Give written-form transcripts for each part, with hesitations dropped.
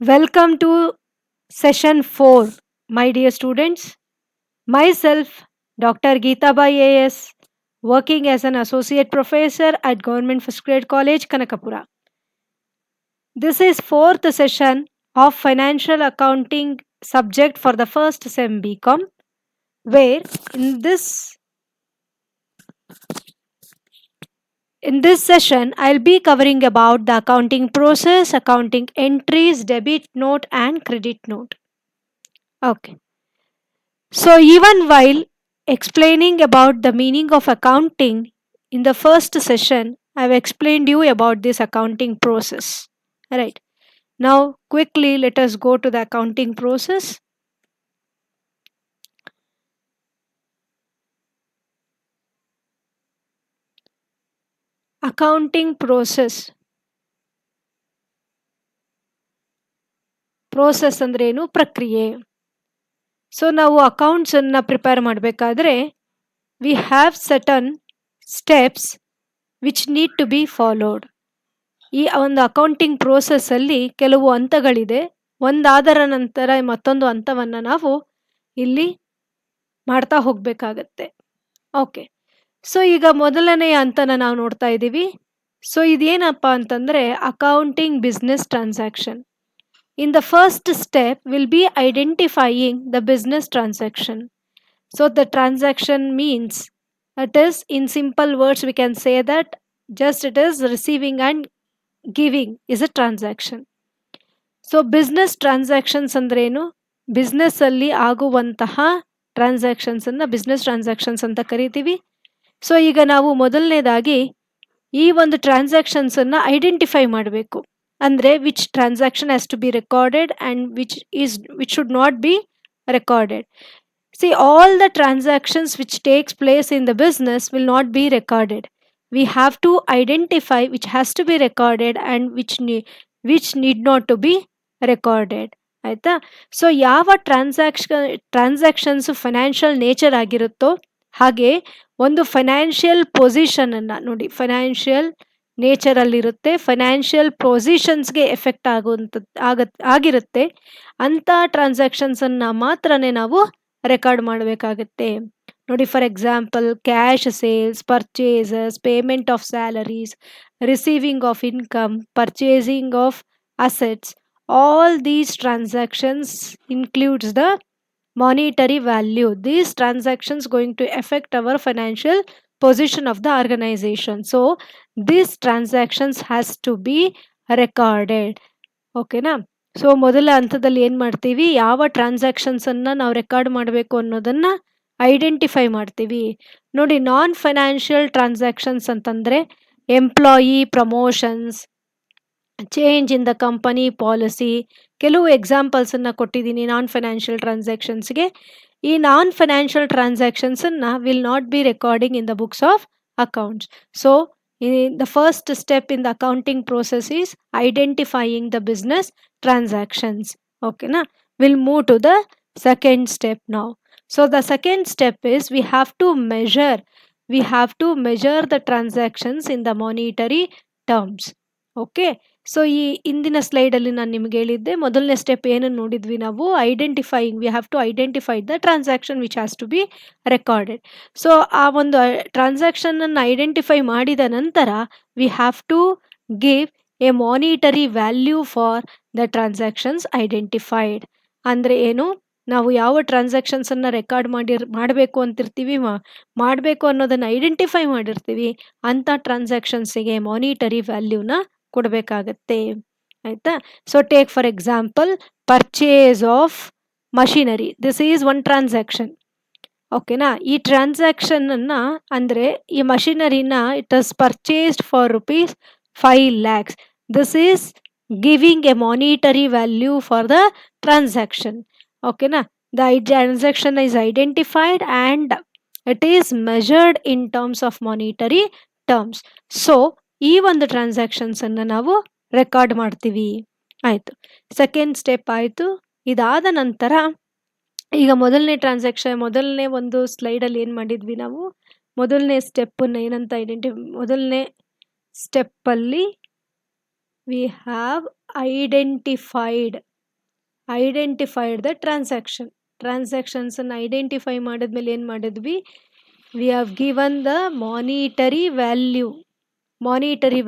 Welcome to session 4, my dear students. Myself, Dr. Geetabai AS, working as an associate professor at Government First Grade College, Kanakapura. This is fourth session of financial accounting subject for the first SEM BCom, where in this in this session I'll be covering about the accounting process, accounting entries, debit note and credit note. Okay. So, even while explaining about the meaning of accounting in the first session, I've explained you about this accounting process. Right. Now, quickly let us go to the accounting process. Accounting process ಅಂದ್ರೇನು ಪ್ರಕ್ರಿಯೆ. So ನಾವು accounts ಅನ್ನ prepare ಮಾಡಬೇಕಾದ್ರೆ we have certain steps which need to be followed. ಈ ಒಂದು accounting process ಅಲ್ಲಿ ಕೆಲವು ಹಂತಗಳಿದೆ. ಒಂದಾದರ ನಂತರ ಮತ್ತೊಂದು ಹಂತವನ್ನು ನಾವು ಇಲ್ಲಿ ಮಾಡ್ತಾ ಹೋಗಬೇಕಾಗತ್ತೆ. ಓಕೆ. ಸೊ ಈಗ ಮೊದಲನೆಯ ಹಂತನ ನಾವು ನೋಡ್ತಾ ಇದ್ದೀವಿ. ಸೊ ಇದೇನಪ್ಪ ಅಂತಂದರೆ accounting business transaction. In the first step will be identifying the business transaction. So the transaction means it is in simple words we can say that just it is receiving and giving is a transaction. So business transactions ಅಂದ್ರೇನು? ಬಿಸ್ನೆಸ್ಸಲ್ಲಿ ಆಗುವಂತಹ ಟ್ರಾನ್ಸಾಕ್ಷನ್ಸನ್ನು business transactions ಅಂತ ಕರಿತೀವಿ. So ಈಗ ನಾವು ಮೊದಲನೇದಾಗಿ ಈ ಒಂದು ಟ್ರಾನ್ಸಾಕ್ಷನ್ಸನ್ನು identify ಮಾಡಬೇಕು. ಅಂದರೆ which transaction has to be recorded and which should not be recorded. See, all the transactions which takes place in the business will not be recorded. We have to identify which has to be recorded and which need not to be recorded. ಆಯಿತಾ? So ಯಾವ transactions financial nature ಆಗಿರುತ್ತೋ ಹಾಗೆ ಒಂದು financial ಪೊಸಿಷನನ್ನು ನೋಡಿ, financial ನೇಚರಲ್ಲಿರುತ್ತೆ, financial ಪೊಸಿಷನ್ಸ್ಗೆ effect ಆಗಿರುತ್ತೆ ಅಂಥ ಟ್ರಾನ್ಸಾಕ್ಷನ್ಸನ್ನು ಮಾತ್ರನೇ ನಾವು record ಮಾಡಬೇಕಾಗತ್ತೆ. ನೋಡಿ, for example cash sales, purchases, payment of salaries, receiving of income, purchasing of assets, all these transactions includes the monetary value. These transactions going to affect our financial position of the organization. So these transactions has to be recorded. ಓಕೆನಾ? So ಮೊದಲ ಹಂತದಲ್ಲಿ ಏನು ಮಾಡ್ತೀವಿ, ಯಾವ ಟ್ರಾನ್ಸಾಕ್ಷನ್ಸನ್ನು ನಾವು record ಮಾಡಬೇಕು ಅನ್ನೋದನ್ನು identify ಮಾಡ್ತೀವಿ. ನೋಡಿ, ನಾನ್ ಫೈನಾನ್ಷಿಯಲ್ ಟ್ರಾನ್ಸಾಕ್ಷನ್ಸ್ ಅಂತಂದರೆ employee promotions, change in the company policy, ಕೆಲವು ಎಕ್ಸಾಂಪಲ್ಸನ್ನು ಕೊಟ್ಟಿದ್ದೀನಿ ನಾನ್ ಫೈನಾನ್ಷಿಯಲ್ ಟ್ರಾನ್ಸಾಕ್ಷನ್ಸ್ಗೆ. ಈ ನಾನ್ ಫೈನಾನ್ಷಿಯಲ್ ಟ್ರಾನ್ಸಾಕ್ಷನ್ಸನ್ನು will not be recording in the books of accounts. So the first step in the accounting process is identifying the business transactions. Okay na? We'll move to the second step now. So the second step is we have to measure the transactions in the monetary terms. Okay. So ಈ ಇಂದಿನ ಸ್ಲೈಡಲ್ಲಿ ನಾನು ನಿಮ್ಗೆ ಹೇಳಿದ್ದೆ, ಮೊದಲನೇ step ಏನನ್ನು ನೋಡಿದ್ವಿ ನಾವು, identifying. We have to identify the transaction which has to be recorded. So ಆ ಒಂದು ಟ್ರಾನ್ಸಾಕ್ಷನನ್ನು ಐಡೆಂಟಿಫೈ ಮಾಡಿದ ನಂತರ we have to give a monetary value for the transactions identified. ಅಂದರೆ ಏನು, ನಾವು ಯಾವ ಟ್ರಾನ್ಸಾಕ್ಷನ್ಸನ್ನು ರೆಕಾರ್ಡ್ ಮಾಡಬೇಕು ಅಂತಿರ್ತೀವಿ, ಮಾಡಬೇಕು ಅನ್ನೋದನ್ನು ಐಡೆಂಟಿಫೈ ಮಾಡಿರ್ತೀವಿ, ಅಂಥ ಟ್ರಾನ್ಸಾಕ್ಷನ್ಸಿಗೆ ಮಾನಿಟರಿ ವ್ಯಾಲ್ಯೂನ ಕೊಡಬೇಕಾಗತ್ತೆ. ಆಯಿತಾ? So take for example purchase of machinery. This is one transaction. ಓಕೆನಾ? ಈ ಟ್ರಾನ್ಸಾಕ್ಷನನ್ನು ಅಂದರೆ ಈ ಮಷಿನರಿನ it is purchased for ₹5 lakhs. This is giving a monetary value for the transaction. ಓಕೆನಾ? The transaction is identified and it is measured in terms of monetary terms. So ಈ ಒಂದು ಟ್ರಾನ್ಸಾಕ್ಷನ್ಸನ್ನು ನಾವು ರೆಕಾರ್ಡ್ ಮಾಡ್ತೀವಿ. ಆಯಿತು, ಸೆಕೆಂಡ್ ಸ್ಟೆಪ್ ಆಯಿತು. ಇದಾದ ನಂತರ ಈಗ ಮೊದಲನೇ ಒಂದು ಸ್ಲೈಡಲ್ಲಿ ಏನು ಮಾಡಿದ್ವಿ ನಾವು, ಮೊದಲನೇ ಸ್ಟೆಪ್ಪನ್ನು ಏನಂತ ಮೊದಲನೇ ಸ್ಟೆಪ್ಪಲ್ಲಿ we have identified identified the ಟ್ರಾನ್ಸಾಕ್ಷನ್ಸನ್ನು ಐಡೆಂಟಿಫೈ ಮಾಡಿದ್ಮೇಲೆ ಏನು ಮಾಡಿದ್ವಿ, we have given the monetary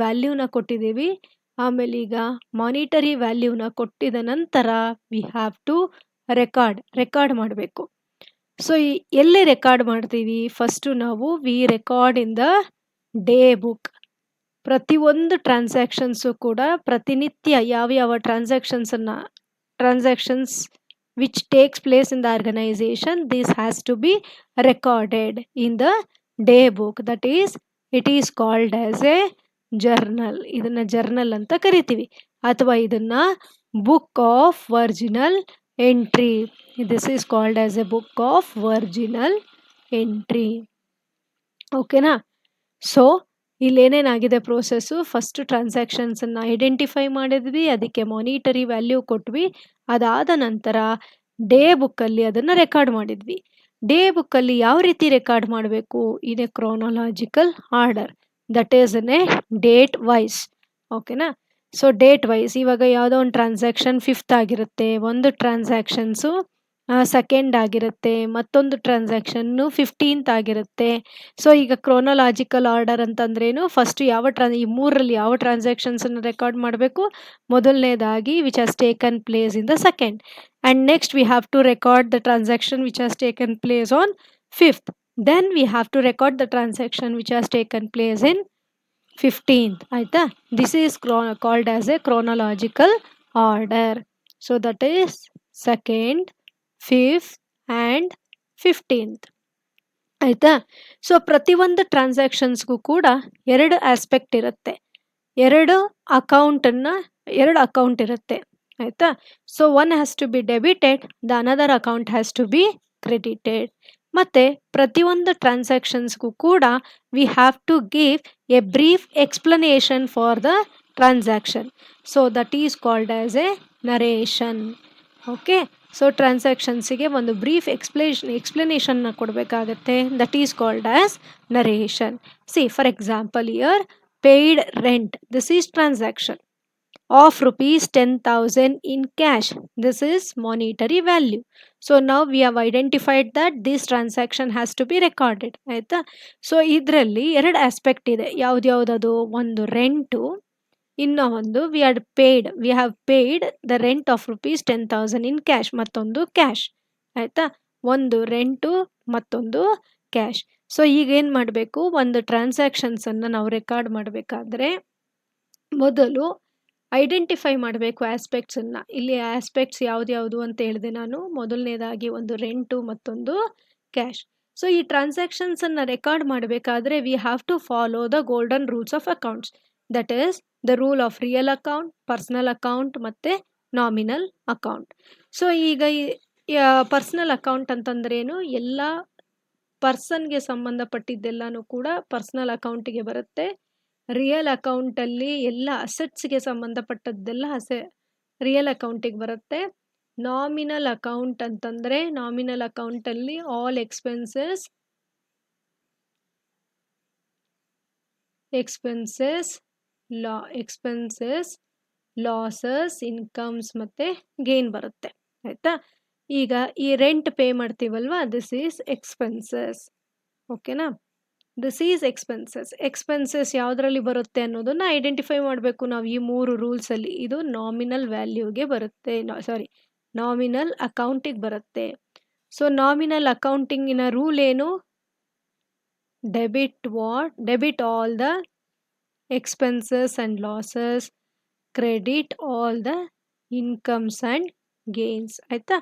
ವ್ಯಾಲ್ಯೂನ ಕೊಟ್ಟಿದ್ದೀವಿ. ಆಮೇಲೆ ಈಗ ಮಾನಿಟರಿ ವ್ಯಾಲ್ಯೂನ ಕೊಟ್ಟಿದ ನಂತರ ವಿ ಹ್ಯಾವ್ ಟು ರೆಕಾರ್ಡ್ ಮಾಡಬೇಕು. ಸೊ ಎಲ್ಲಿ ರೆಕಾರ್ಡ್ ಮಾಡ್ತೀವಿ, ಫಸ್ಟು ನಾವು we record in the day book. ಪ್ರತಿಯೊಂದು ಟ್ರಾನ್ಸಾಕ್ಷನ್ಸು ಕೂಡ ಪ್ರತಿನಿತ್ಯ ಯಾವ transactions which takes place in the organization, this has to be recorded in the day book. That is, it is called as a journal. ಇದನ್ನ journal ಅಂತ ಕರಿತೀವಿ, ಅಥವಾ ಇದನ್ನ book of original entry. This is called as A book of original entry. ಓಕೆನಾ? So ಇಲ್ಲೇನೇನಾಗಿದೆ process, first ಟ್ರಾನ್ಸಾಕ್ಷನ್ಸನ್ನು identify ಮಾಡಿದ್ವಿ, ಅದಕ್ಕೆ monetary value ಕೊಟ್ವಿ. ಅದಾದ ನಂತರ ಡೇ ಬುಕ್ಕಲ್ಲಿ ಅದನ್ನು ರೆಕಾರ್ಡ್ ಮಾಡಿದ್ವಿ. ಡೇ ಬುಕ್ಕಲ್ಲಿ ಯಾವ ರೀತಿ ರೆಕಾರ್ಡ್ ಮಾಡಬೇಕು, in a chronological order, that is in a date wise. ಓಕೆನಾ? ಸೊ ಡೇಟ್ ವೈಸ್, ಇವಾಗ ಯಾವುದೋ ಒಂದು ಟ್ರಾನ್ಸಾಕ್ಷನ್ 5th ಆಗಿರುತ್ತೆ, ಒಂದು ಟ್ರಾನ್ಸಾಕ್ಷನ್ಸು 2nd ಆಗಿರುತ್ತೆ, ಮತ್ತೊಂದು ಟ್ರಾನ್ಸಾಕ್ಷನ್ನು 15th ಆಗಿರುತ್ತೆ. ಸೊ ಈಗ ಕ್ರೋನಾಲಾಜಿಕಲ್ ಆರ್ಡರ್ ಅಂತಂದ್ರೇನು, ಫಸ್ಟ್ ಈ ಮೂರರಲ್ಲಿ ಯಾವ ಟ್ರಾನ್ಸಾಕ್ಷನ್ಸನ್ನು ರೆಕಾರ್ಡ್ ಮಾಡಬೇಕು, ಮೊದಲನೇದಾಗಿ which has taken place in the 2nd, and next we have to record the transaction which has taken place on 5th. Then we have to record the transaction which has taken place in 15th. ಆಯಿತಾ? This is called as a chronological order. So that is 2nd, 5th and 15th. ಆಯಿತಾ? So ಪ್ರತಿಯೊಂದು ಟ್ರಾನ್ಸಾಕ್ಷನ್ಸ್ಗೂ ಕೂಡ 2 aspect ಇರುತ್ತೆ, 2 account ಇರುತ್ತೆ. ಆಯಿತಾ? So one has to be debited, the another account has to be credited. ಮತ್ತು ಪ್ರತಿಯೊಂದು ಟ್ರಾನ್ಸಾಕ್ಷನ್ಸ್ಗೂ ಕೂಡ we have to give a brief explanation for the transaction. So that is called as a narration. Okay? So ಟ್ರಾನ್ಸಾಕ್ಷನ್ಸಿಗೆ ಒಂದು brief ಎಕ್ಸ್ಪ್ಲನೇಷನ್ನ ಕೊಡಬೇಕಾಗತ್ತೆ, that is called as narration. See for example year paid rent, this is transaction of rupees 10,000 in cash. This is monetary value. So now we have identified that this transaction has to be recorded. ಆಯಿತಾ? So ಇದರಲ್ಲಿ 2 aspect ಇದೆ. ಯಾವುದ್ಯಾವುದದು? ಒಂದು rent, ಇನ್ನೂ ಒಂದು we have paid the rent of rupees 10,000 in cash, ಮತ್ತೊಂದು cash. ಆಯಿತಾ? ಒಂದು rent, ಮತ್ತೊಂದು ಕ್ಯಾಶ್. ಸೊ ಈಗ ಏನು ಮಾಡಬೇಕು, ಒಂದು ಟ್ರಾನ್ಸಾಕ್ಷನ್ಸನ್ನು ನಾವು ರೆಕಾರ್ಡ್ ಮಾಡಬೇಕಾದ್ರೆ ಮೊದಲು ಐಡೆಂಟಿಫೈ ಮಾಡಬೇಕು ಆಸ್ಪೆಕ್ಟ್ಸನ್ನು. ಇಲ್ಲಿ ಆಸ್ಪೆಕ್ಟ್ಸ್ ಯಾವ್ದು ಅಂತ ಹೇಳಿದೆ ನಾನು. ಮೊದಲನೇದಾಗಿ ಒಂದು ರೆಂಟು, ಮತ್ತೊಂದು ಕ್ಯಾಶ್. ಸೊ ಈ ಟ್ರಾನ್ಸಾಕ್ಷನ್ಸನ್ನು ರೆಕಾರ್ಡ್ ಮಾಡಬೇಕಾದ್ರೆ we have to follow the golden rules of accounts, that is the rule of real account, personal account ಮತ್ತು ನಾಮಿನಲ್ ಅಕೌಂಟ್. ಸೊ ಈಗ ಪರ್ಸನಲ್ ಅಕೌಂಟ್ ಅಂತಂದ್ರೇನು, ಎಲ್ಲ ಪರ್ಸನ್ಗೆ ಸಂಬಂಧಪಟ್ಟಿದ್ದೆಲ್ಲನೂ ಕೂಡ ಪರ್ಸನಲ್ ಅಕೌಂಟಿಗೆ ಬರುತ್ತೆ. ರಿಯಲ್ ಅಕೌಂಟಲ್ಲಿ ಎಲ್ಲ ಅಸೆಟ್ಸ್ಗೆ ಸಂಬಂಧಪಟ್ಟದ್ದೆಲ್ಲ ರಿಯಲ್ ಅಕೌಂಟಿಗೆ ಬರುತ್ತೆ. ನಾಮಿನಲ್ ಅಕೌಂಟ್ ಅಂತಂದರೆ, ನಾಮಿನಲ್ ಅಕೌಂಟಲ್ಲಿ ಆಲ್ ಎಕ್ಸ್ಪೆನ್ಸಸ್, ಲಾಸಸ್, ಇನ್ಕಮ್ಸ್ ಮತ್ತು ಗೇನ್ ಬರುತ್ತೆ. ಆಯಿತಾ? ಈಗ ಈ ರೆಂಟ್ ಪೇ ಮಾಡ್ತೀವಲ್ವ, ದಿಸ್ ಈಸ್ ಎಕ್ಸ್ಪೆನ್ಸಸ್. ಓಕೆನಾ? ದಿಸ್ ಈಸ್ ಎಕ್ಸ್ಪೆನ್ಸಸ್ ಯಾವುದರಲ್ಲಿ ಬರುತ್ತೆ ಅನ್ನೋದನ್ನು ಐಡೆಂಟಿಫೈ ಮಾಡಬೇಕು ನಾವು ಈ 3 ರೂಲ್ಸಲ್ಲಿ. ಇದು ನಾಮಿನಲ್ ವ್ಯಾಲ್ಯೂಗೆ ಬರುತ್ತೆ, ನಾಮಿನಲ್ ಅಕೌಂಟಿಗೆ ಬರುತ್ತೆ. ಸೊ ನಾಮಿನಲ್ ಅಕೌಂಟಿಂಗಿನ ರೂಲ್ ಏನು? Debit all the expenses and losses, credit all the incomes and gains. ಆಯಿತಾ?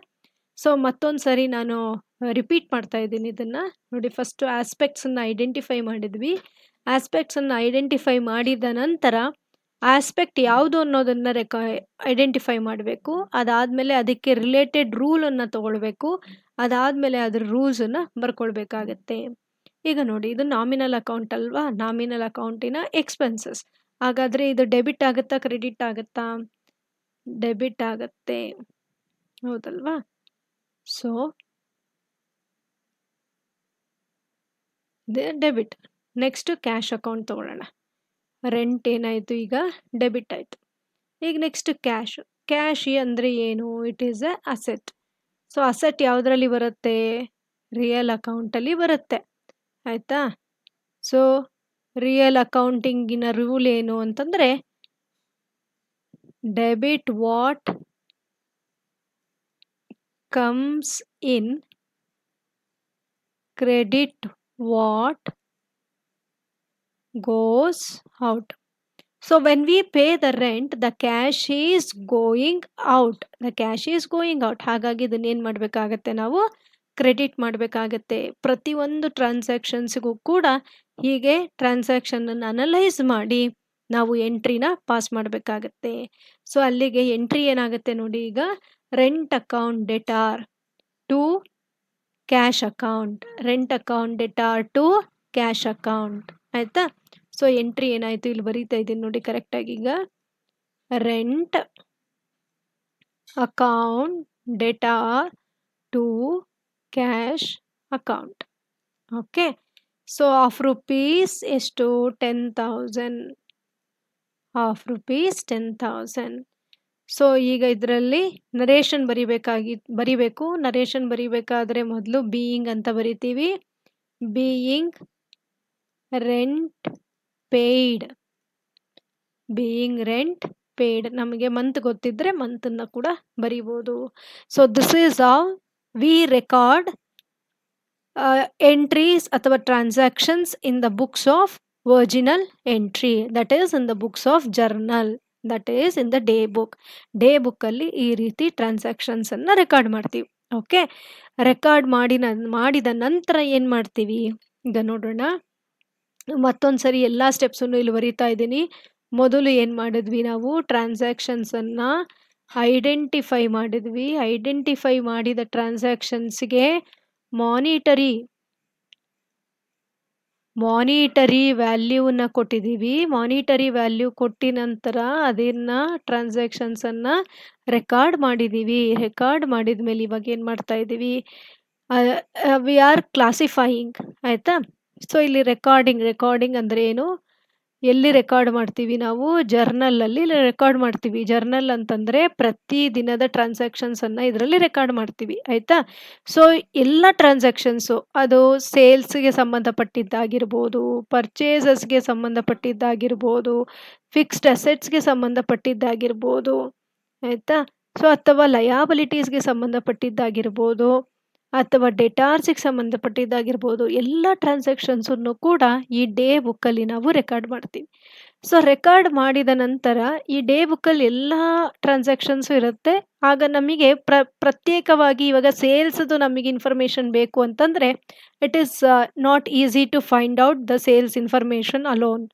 ಸೊ ಮತ್ತೊಂದು ಸರಿ ನಾನು ರಿಪೀಟ್ ಮಾಡ್ತಾ ಇದ್ದೀನಿ ಇದನ್ನು ನೋಡಿ. ಫಸ್ಟು ಆಸ್ಪೆಕ್ಟ್ಸನ್ನು ಐಡೆಂಟಿಫೈ ಮಾಡಿದ್ವಿ. ಆಸ್ಪೆಕ್ಟ್ಸನ್ನು ಐಡೆಂಟಿಫೈ ಮಾಡಿದ ನಂತರ ಆಸ್ಪೆಕ್ಟ್ ಯಾವುದು ಅನ್ನೋದನ್ನು ಐಡೆಂಟಿಫೈ ಮಾಡಬೇಕು. ಅದಾದಮೇಲೆ ಅದಕ್ಕೆ ರಿಲೇಟೆಡ್ ರೂಲನ್ನು ತೊಗೊಳ್ಬೇಕು. ಅದಾದಮೇಲೆ ಅದ್ರ ರೂಲ್ಸನ್ನು ಬರ್ಕೊಳ್ಬೇಕಾಗತ್ತೆ. ಈಗ ನೋಡಿ, ಇದು ನಾಮಿನಲ್ ಅಕೌಂಟ್ ಅಲ್ವಾ, ನಾಮಿನಲ್ ಅಕೌಂಟಿನ ಎಕ್ಸ್ಪೆನ್ಸಸ್. ಹಾಗಾದರೆ ಇದು ಡೆಬಿಟ್ ಆಗುತ್ತಾ, ಕ್ರೆಡಿಟ್ ಆಗುತ್ತಾ? ಡೆಬಿಟ್ ಆಗುತ್ತೆ, ಹೌದಲ್ವಾ? So debit. Next cash account ತೊಗೊಳ್ಳೋಣ. ರೆಂಟ್ ಏನಾಯಿತು, ಈಗ ಡೆಬಿಟ್ ಆಯಿತು. ಈಗ ನೆಕ್ಸ್ಟ್ ಕ್ಯಾಶ್. ಕ್ಯಾಶ್ ಅಂದರೆ ಏನು? It is A asset. So asset ಯಾವುದರಲ್ಲಿ ಬರುತ್ತೆ? ರಿಯಲ್ ಅಕೌಂಟಲ್ಲಿ ಬರುತ್ತೆ. ಆಯಿತಾ? ಸೊ ರಿಯಲ್ ಅಕೌಂಟಿಂಗಿನ ರೂಲ್ ಏನು ಅಂತಂದರೆ, debit what comes in, credit what goes out. So when we pay the rent, the cash is going out. The cash is going out. ಹಾಗಾಗಿ ಇದನ್ನೇನು ಮಾಡಬೇಕಾಗತ್ತೆ? ನಾವು ಕ್ರೆಡಿಟ್ ಮಾಡಬೇಕಾಗತ್ತೆ. ಪ್ರತಿಯೊಂದು ಟ್ರಾನ್ಸಾಕ್ಷನ್ಸ್ಗೂ ಕೂಡ ಹೀಗೆ ಟ್ರಾನ್ಸಾಕ್ಷನನ್ನು ಅನಲೈಸ್ ಮಾಡಿ ನಾವು ಎಂಟ್ರಿನ ಪಾಸ್ ಮಾಡಬೇಕಾಗತ್ತೆ. ಸೊ ಅಲ್ಲಿಗೆ ಎಂಟ್ರಿ ಏನಾಗುತ್ತೆ ನೋಡಿ, ಈಗ rent account debtor to cash account, rent account debtor to cash account. ಆಯಿತಾ? ಸೊ ಎಂಟ್ರಿ ಏನಾಯಿತು ಇಲ್ಲಿ ಬರೀತಾ ಇದ್ದೀನಿ ನೋಡಿ ಕರೆಕ್ಟಾಗಿ. ಈಗ rent account debtor to cash account. Okay. So of rupees ಎಷ್ಟು? 10,000. Of rupees 10,000. ಸೊ ಈಗ ಇದರಲ್ಲಿ ನರೇಷನ್ ಬರಿಬೇಕು. ನರೇಷನ್ ಬರಿಬೇಕಾದ್ರೆ ಮೊದಲು ಬೀಯಿಂಗ್ ಅಂತ ಬರಿತೀವಿ. Being rent paid. Being rent paid. ನಮಗೆ ಮಂತ್ ಗೊತ್ತಿದ್ರೆ ಮಂತನ್ನು ಕೂಡ ಬರಿಬೋದು. So this is how we record entries ಅಥವಾ transactions in the books of original entry, that is in the books of journal, that is in the day book. Day ಬುಕ್ಕಲ್ಲಿ ಈ ರೀತಿ ಟ್ರಾನ್ಸಾಕ್ಷನ್ಸನ್ನು ರೆಕಾರ್ಡ್ ಮಾಡ್ತೀವಿ. ಓಕೆ. ರೆಕಾರ್ಡ್ ಮಾಡಿದ ನಂತರ ಏನು ಮಾಡ್ತೀವಿ ಈಗ ನೋಡೋಣ. ಮತ್ತೊಂದು ಸರಿ ಎಲ್ಲ ಸ್ಟೆಪ್ಸನ್ನು ಇಲ್ಲಿ ಬರಿತಾ ಇದ್ದೀನಿ. ಮೊದಲು ಏನು ಮಾಡಿದ್ವಿ ನಾವು? ಟ್ರಾನ್ಸಾಕ್ಷನ್ಸನ್ನು ಐಡೆಂಟಿಫೈ ಮಾಡಿದ್ವಿ. ಐಡೆಂಟಿಫೈ ಮಾಡಿದ ಟ್ರಾನ್ಸಾಕ್ಷನ್ಸ್ಗೆ ಮಾನಿಟರಿ ವ್ಯಾಲ್ಯೂನ ಕೊಟ್ಟಿದ್ದೀವಿ. ಮಾನಿಟರಿ ವ್ಯಾಲ್ಯೂ ಕೊಟ್ಟ ನಂತರ ಅದನ್ನು ಟ್ರಾನ್ಸಾಕ್ಷನ್ಸನ್ನು ರೆಕಾರ್ಡ್ ಮಾಡಿದ್ದೀವಿ. ರೆಕಾರ್ಡ್ ಮಾಡಿದ ಮೇಲೆ ಇವಾಗ ಏನು ಮಾಡ್ತಾ ಇದ್ದೀವಿ? We are classifying. ಆಯಿತಾ? ಸೊ ಇಲ್ಲಿ ರೆಕಾರ್ಡಿಂಗ್ ಅಂದರೆ ಏನು? ಎಲ್ಲಿ ರೆಕಾರ್ಡ್ ಮಾಡ್ತೀವಿ ನಾವು? ಜರ್ನಲಲ್ಲಿ ರೆಕಾರ್ಡ್ ಮಾಡ್ತೀವಿ. ಜರ್ನಲ್ ಅಂತಂದರೆ ಪ್ರತಿ ದಿನದ ಟ್ರಾನ್ಸಾಕ್ಷನ್ಸನ್ನು ಇದರಲ್ಲಿ ರೆಕಾರ್ಡ್ ಮಾಡ್ತೀವಿ. ಆಯಿತಾ? ಸೊ ಎಲ್ಲ ಟ್ರಾನ್ಸಾಕ್ಷನ್ಸು, ಅದು ಸೇಲ್ಸ್ಗೆ ಸಂಬಂಧಪಟ್ಟಿದ್ದಾಗಿರ್ಬೋದು, ಪರ್ಚೇಸಸ್ಗೆ ಸಂಬಂಧಪಟ್ಟಿದ್ದಾಗಿರ್ಬೋದು, ಫಿಕ್ಸ್ಡ್ ಅಸೆಟ್ಸ್ಗೆ ಸಂಬಂಧಪಟ್ಟಿದ್ದಾಗಿರ್ಬೋದು. ಆಯಿತಾ? ಸೊ ಅಥವಾ ಲಯಾಬಿಲಿಟೀಸ್ಗೆ ಸಂಬಂಧಪಟ್ಟಿದ್ದಾಗಿರ್ಬೋದು, ಅಥವಾ ಡೆಟಾರ್ಸಿಗೆ ಸಂಬಂಧಪಟ್ಟಿದ್ದಾಗಿರ್ಬೋದು. ಎಲ್ಲ ಟ್ರಾನ್ಸಾಕ್ಷನ್ಸನ್ನು ಕೂಡ ಈ ಡೇ ಬುಕ್ಕಲ್ಲಿ ನಾವು ರೆಕಾರ್ಡ್ ಮಾಡ್ತೀವಿ. ಸೊ ರೆಕಾರ್ಡ್ ಮಾಡಿದ ನಂತರ ಈ ಡೇ ಬುಕ್ಕಲ್ಲಿ ಎಲ್ಲ ಟ್ರಾನ್ಸಾಕ್ಷನ್ಸು ಇರುತ್ತೆ. ಆಗ ನಮಗೆ ಪ್ರತ್ಯೇಕವಾಗಿ ಇವಾಗ ಸೇಲ್ಸ್ದು ನಮಗೆ ಇನ್ಫಾರ್ಮೇಷನ್ ಬೇಕು ಅಂತಂದರೆ it is not easy to find out the sales information alone.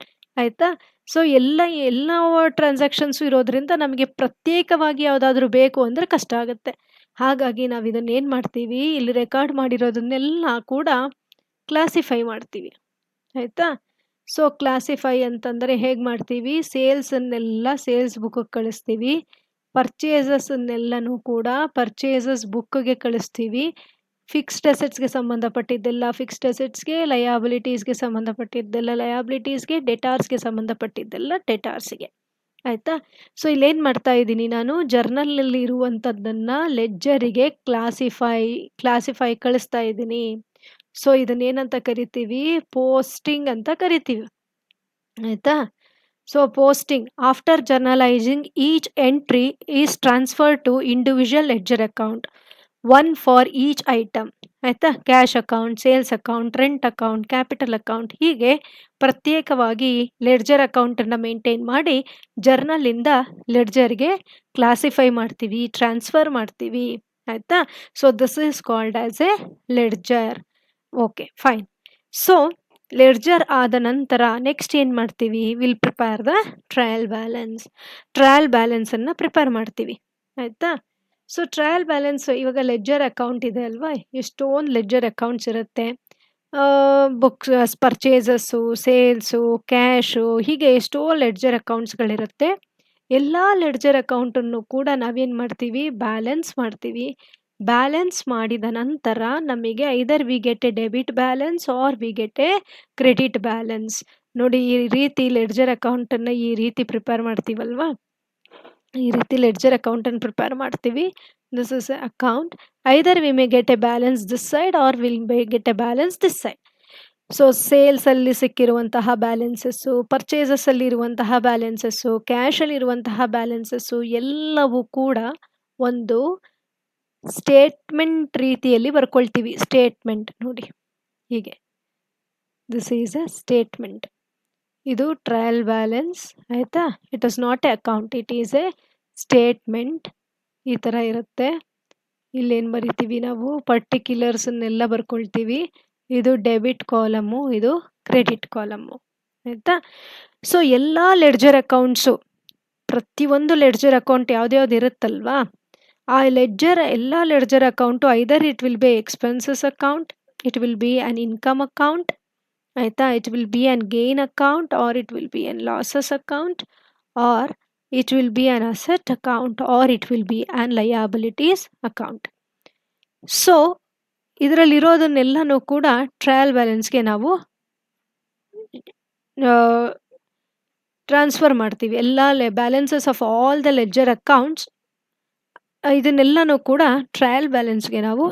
ಆಯಿತಾ? ಸೊ ಎಲ್ಲ ಟ್ರಾನ್ಸಾಕ್ಷನ್ಸು ಇರೋದ್ರಿಂದ ನಮಗೆ ಪ್ರತ್ಯೇಕವಾಗಿ ಯಾವುದಾದ್ರೂ ಬೇಕು ಅಂದರೆ ಕಷ್ಟ ಆಗುತ್ತೆ. ಹಾಗಾಗಿ ನಾವು ಇದನ್ನೇನು ಮಾಡ್ತೀವಿ? ಇಲ್ಲಿ ರೆಕಾರ್ಡ್ ಮಾಡಿರೋದನ್ನೆಲ್ಲ ಕೂಡ ಕ್ಲಾಸಿಫೈ ಮಾಡ್ತೀವಿ. ಆಯಿತಾ? ಸೊ ಕ್ಲಾಸಿಫೈ ಅಂತಂದರೆ ಹೇಗೆ ಮಾಡ್ತೀವಿ? ಸೇಲ್ಸನ್ನೆಲ್ಲ ಸೇಲ್ಸ್ ಬುಕ್ಕಿಗೆ ಕಳಿಸ್ತೀವಿ. ಪರ್ಚೇಸಸ್ಸನ್ನೆಲ್ಲನೂ ಕೂಡ ಪರ್ಚೇಸಸ್ ಬುಕ್ಕಿಗೆ ಕಳಿಸ್ತೀವಿ. ಫಿಕ್ಸ್ಡ್ ಅಸೆಟ್ಸ್ಗೆ ಸಂಬಂಧಪಟ್ಟಿದ್ದೆಲ್ಲ ಫಿಕ್ಸ್ಡ್ ಅಸೆಟ್ಸ್ಗೆ, ಲಯಾಬಿಲಿಟೀಸ್ಗೆ ಸಂಬಂಧಪಟ್ಟಿದ್ದೆಲ್ಲ ಲಯಾಬಿಲಿಟೀಸ್ಗೆ, ಡೆಟಾರ್ಸ್ಗೆ ಸಂಬಂಧಪಟ್ಟಿದ್ದೆಲ್ಲ ಡೆಟಾರ್ಸ್ಗೆ. ಆಯಿತಾ? ಸೊ ಇಲ್ಲೇನು ಮಾಡ್ತಾ ಇದ್ದೀನಿ ನಾನು? ಜರ್ನಲಲ್ಲಿ ಇರುವಂಥದ್ದನ್ನು ಲೆಡ್ಜರಿಗೆ ಕ್ಲಾಸಿಫೈ ಕಳಿಸ್ತಾ ಇದ್ದೀನಿ. ಸೊ ಇದನ್ನೇನಂತ ಕರಿತೀವಿ? ಪೋಸ್ಟಿಂಗ್ ಅಂತ ಕರಿತೀವಿ. ಆಯಿತಾ? So posting. After journalising each entry is transfer to individual ledger account, one for each item. ಆಯಿತಾ? Cash account, sales account, rent account, capital account, ಹೀಗೆ ಪ್ರತ್ಯೇಕವಾಗಿ ಲೆಡ್ಜರ್ ಅಕೌಂಟನ್ನು ಮೇಂಟೈನ್ ಮಾಡಿ ಜರ್ನಲಿಂದ ಲೆಡ್ಜರ್ಗೆ ಕ್ಲಾಸಿಫೈ ಮಾಡ್ತೀವಿ, ಟ್ರಾನ್ಸ್ಫರ್ ಮಾಡ್ತೀವಿ. ಆಯಿತಾ? So this is called as a ledger. Okay, fine. So ledger ಆದ ನಂತರ ನೆಕ್ಸ್ಟ್ ಏನು ಮಾಡ್ತೀವಿ? Will prepare the trial balance. Trial ಬ್ಯಾಲೆನ್ಸನ್ನು ಪ್ರಿಪೇರ್ ಮಾಡ್ತೀವಿ. ಆಯಿತಾ? ಸೊ ಟ್ರಯಲ್ ಬ್ಯಾಲೆನ್ಸ್, ಇವಾಗ ಲೆಡ್ಜರ್ ಅಕೌಂಟ್ ಇದೆ ಅಲ್ವಾ? ಎಷ್ಟೊಂದು ಲೆಡ್ಜರ್ ಅಕೌಂಟ್ಸ್ ಇರುತ್ತೆ. ಬುಕ್ಸ್, ಪರ್ಚೇಸಸ್ಸು, ಸೇಲ್ಸು, ಕ್ಯಾಶು, ಹೀಗೆ ಎಷ್ಟೋ ಲೆಡ್ಜರ್ ಅಕೌಂಟ್ಸ್ಗಳಿರುತ್ತೆ. ಎಲ್ಲ ಲೆಡ್ಜರ್ ಅಕೌಂಟನ್ನು ಕೂಡ ನಾವೇನು ಮಾಡ್ತೀವಿ? ಬ್ಯಾಲೆನ್ಸ್ ಮಾಡ್ತೀವಿ. ಬ್ಯಾಲೆನ್ಸ್ ಮಾಡಿದ ನಂತರ ನಮಗೆ either we get a debit balance or we get a credit balance. ನೋಡಿ, ಈ ರೀತಿ ಲೆಡ್ಜರ್ ಅಕೌಂಟನ್ನು ಈ ರೀತಿ ಪ್ರಿಪೇರ್ ಮಾಡ್ತೀವಲ್ವಾ? ಈ ರೀತಿ ಲೆಡ್ಜರ್ ಅಕೌಂಟನ್ನು ಪ್ರಿಪೇರ್ ಮಾಡ್ತೀವಿ. This is a account. Either we may get a balance this side or will may get a balance this side. So ಸೇಲ್ಸಲ್ಲಿ ಸಿಕ್ಕಿರುವಂತಹ ಬ್ಯಾಲೆನ್ಸಸ್ಸು, ಪರ್ಚೇಸಸ್ಸಲ್ಲಿ ಇರುವಂತಹ ಬ್ಯಾಲೆನ್ಸಸ್ಸು, ಕ್ಯಾಶಲ್ಲಿ ಇರುವಂತಹ ಬ್ಯಾಲೆನ್ಸಸ್ಸು ಎಲ್ಲವೂ ಕೂಡ ಒಂದು ಸ್ಟೇಟ್ಮೆಂಟ್ ರೀತಿಯಲ್ಲಿ ಬರ್ಕೊಳ್ತೀವಿ. ಸ್ಟೇಟ್ಮೆಂಟ್ ನೋಡಿ ಹೀಗೆ, ದಿಸ್ ಈಸ್ ಎ ಸ್ಟೇಟ್ಮೆಂಟ್. ಇದು ಟ್ರಯಲ್ ಬ್ಯಾಲೆನ್ಸ್ ಆಯಿತಾ. It is not a account, it is a statement. ಈ ಥರ ಇರುತ್ತೆ. ಇಲ್ಲೇನು ಬರಿತೀವಿ ನಾವು, ಪರ್ಟಿಕ್ಯುಲರ್ಸನ್ನೆಲ್ಲ ಬರ್ಕೊಳ್ತೀವಿ. ಇದು ಡೆಬಿಟ್ ಕಾಲಮು, ಇದು ಕ್ರೆಡಿಟ್ ಕಾಲಮು ಆಯಿತಾ. ಸೊ ಎಲ್ಲ ಲೆಡ್ಜರ್ ಅಕೌಂಟ್ಸು, ಪ್ರತಿಯೊಂದು ಲೆಡ್ಜರ್ ಅಕೌಂಟ್ ಯಾವ್ದ್ಯಾವ್ದು ಇರುತ್ತಲ್ವಾ, ಆ ಎಲ್ಲ ledger account either it will be expenses account, it will be an income account ಆಯಿತಾ, it will be an gain account, or it will be an losses account, or it will be an asset account, or it will be an liabilities account. So ಇದರಲ್ಲಿರೋದನ್ನೆಲ್ಲನೂ ಕೂಡ trial ಬ್ಯಾಲೆನ್ಸ್ಗೆ ನಾವು transfer ಮಾಡ್ತೀವಿ. ಎಲ್ಲ balances of all the ledger accounts ಇದನ್ನೆಲ್ಲನೂ ಕೂಡ trial ಬ್ಯಾಲೆನ್ಸ್ಗೆ ನಾವು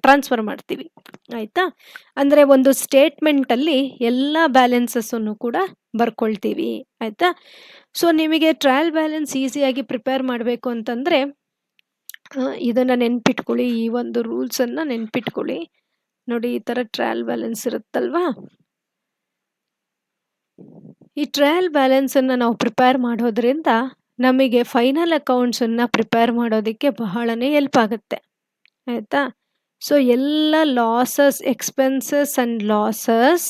ಟ್ರಾನ್ಸ್ಫರ್ ಮಾಡ್ತೀವಿ ಆಯಿತಾ. ಅಂದರೆ ಒಂದು ಸ್ಟೇಟ್ಮೆಂಟಲ್ಲಿ ಎಲ್ಲ ಬ್ಯಾಲೆನ್ಸಸ್ಸನ್ನು ಕೂಡ ಬರ್ಕೊಳ್ತೀವಿ ಆಯಿತಾ. ಸೊ ನಿಮಗೆ ಟ್ರಯಲ್ ಬ್ಯಾಲೆನ್ಸ್ ಈಸಿಯಾಗಿ ಪ್ರಿಪೇರ್ ಮಾಡಬೇಕು ಅಂತಂದರೆ ಇದನ್ನು ನೆನ್ಪಿಟ್ಕೊಳ್ಳಿ, ಈ ಒಂದು ರೂಲ್ಸನ್ನು ನೆನ್ಪಿಟ್ಕೊಳ್ಳಿ. ನೋಡಿ ಈ ಥರ ಟ್ರಯಲ್ ಬ್ಯಾಲೆನ್ಸ್ ಇರುತ್ತಲ್ವಾ, ಈ ಟ್ರಯಲ್ ಬ್ಯಾಲೆನ್ಸನ್ನು ನಾವು ಪ್ರಿಪೇರ್ ಮಾಡೋದ್ರಿಂದ ನಮಗೆ ಫೈನಲ್ ಅಕೌಂಟ್ಸನ್ನು ಪ್ರಿಪೇರ್ ಮಾಡೋದಕ್ಕೆ ಬಹಳನೇ ಹೆಲ್ಪ್ ಆಗುತ್ತೆ ಆಯಿತಾ. ಸೊ ಎಲ್ಲ ಲಾಸಸ್, ಎಕ್ಸ್ಪೆನ್ಸಸ್ ಆ್ಯಂಡ್ ಲಾಸಸ್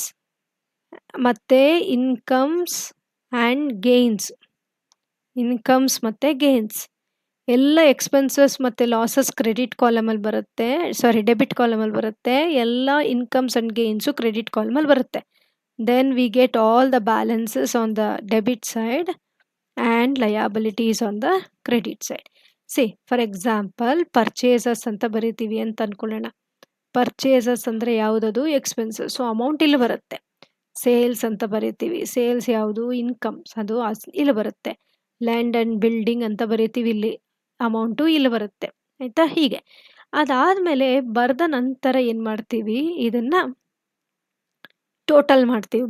ಮತ್ತು ಇನ್ಕಮ್ಸ್ ಆ್ಯಂಡ್ ಗೇನ್ಸ್, ಇನ್ಕಮ್ಸ್ ಮತ್ತು ಗೇನ್ಸ್ ಎಲ್ಲ ಎಕ್ಸ್ಪೆನ್ಸಸ್ ಮತ್ತು ಲಾಸಸ್ ಕ್ರೆಡಿಟ್ ಕಾಲಮಲ್ಲಿ ಬರುತ್ತೆ, ಡೆಬಿಟ್ ಕಾಲಮಲ್ಲಿ ಬರುತ್ತೆ. ಎಲ್ಲ ಇನ್ಕಮ್ಸ್ ಆ್ಯಂಡ್ ಗೇನ್ಸು ಕ್ರೆಡಿಟ್ ಕಾಲಮಲ್ಲಿ ಬರುತ್ತೆ. Then we get all the balances on the debit side and liabilities on the credit side. See for example purchases ಅಂತ ಬರಿತೀವಿ ಅಂತ ಅಂದ್ಕೊಳ್ಳೋಣ. ಪರ್ಚೇಸಸ್ ಅಂದರೆ ಯಾವುದದು, ಎಕ್ಸ್ಪೆನ್ಸಸ್, ಸೊ ಅಮೌಂಟ್ ಇಲ್ಲಿ ಬರುತ್ತೆ. ಸೇಲ್ಸ್ ಅಂತ ಬರಿತೀವಿ, ಸೇಲ್ಸ್ ಯಾವುದು, ಇನ್ಕಮ್ಸ್, ಅದು ಇಲ್ಲಿ ಬರುತ್ತೆ. ಲ್ಯಾಂಡ್ ಆ್ಯಂಡ್ ಬಿಲ್ಡಿಂಗ್ ಅಂತ ಬರಿತೀವಿ, ಇಲ್ಲಿ ಅಮೌಂಟು ಇಲ್ಲಿ ಬರುತ್ತೆ ಆಯಿತಾ. ಹೀಗೆ ಅದಾದಮೇಲೆ ಬರೆದ ನಂತರ ಏನು ಮಾಡ್ತೀವಿ, ಇದನ್ನು ಟೋಟಲ್ ಮಾಡ್ತೀವಿ.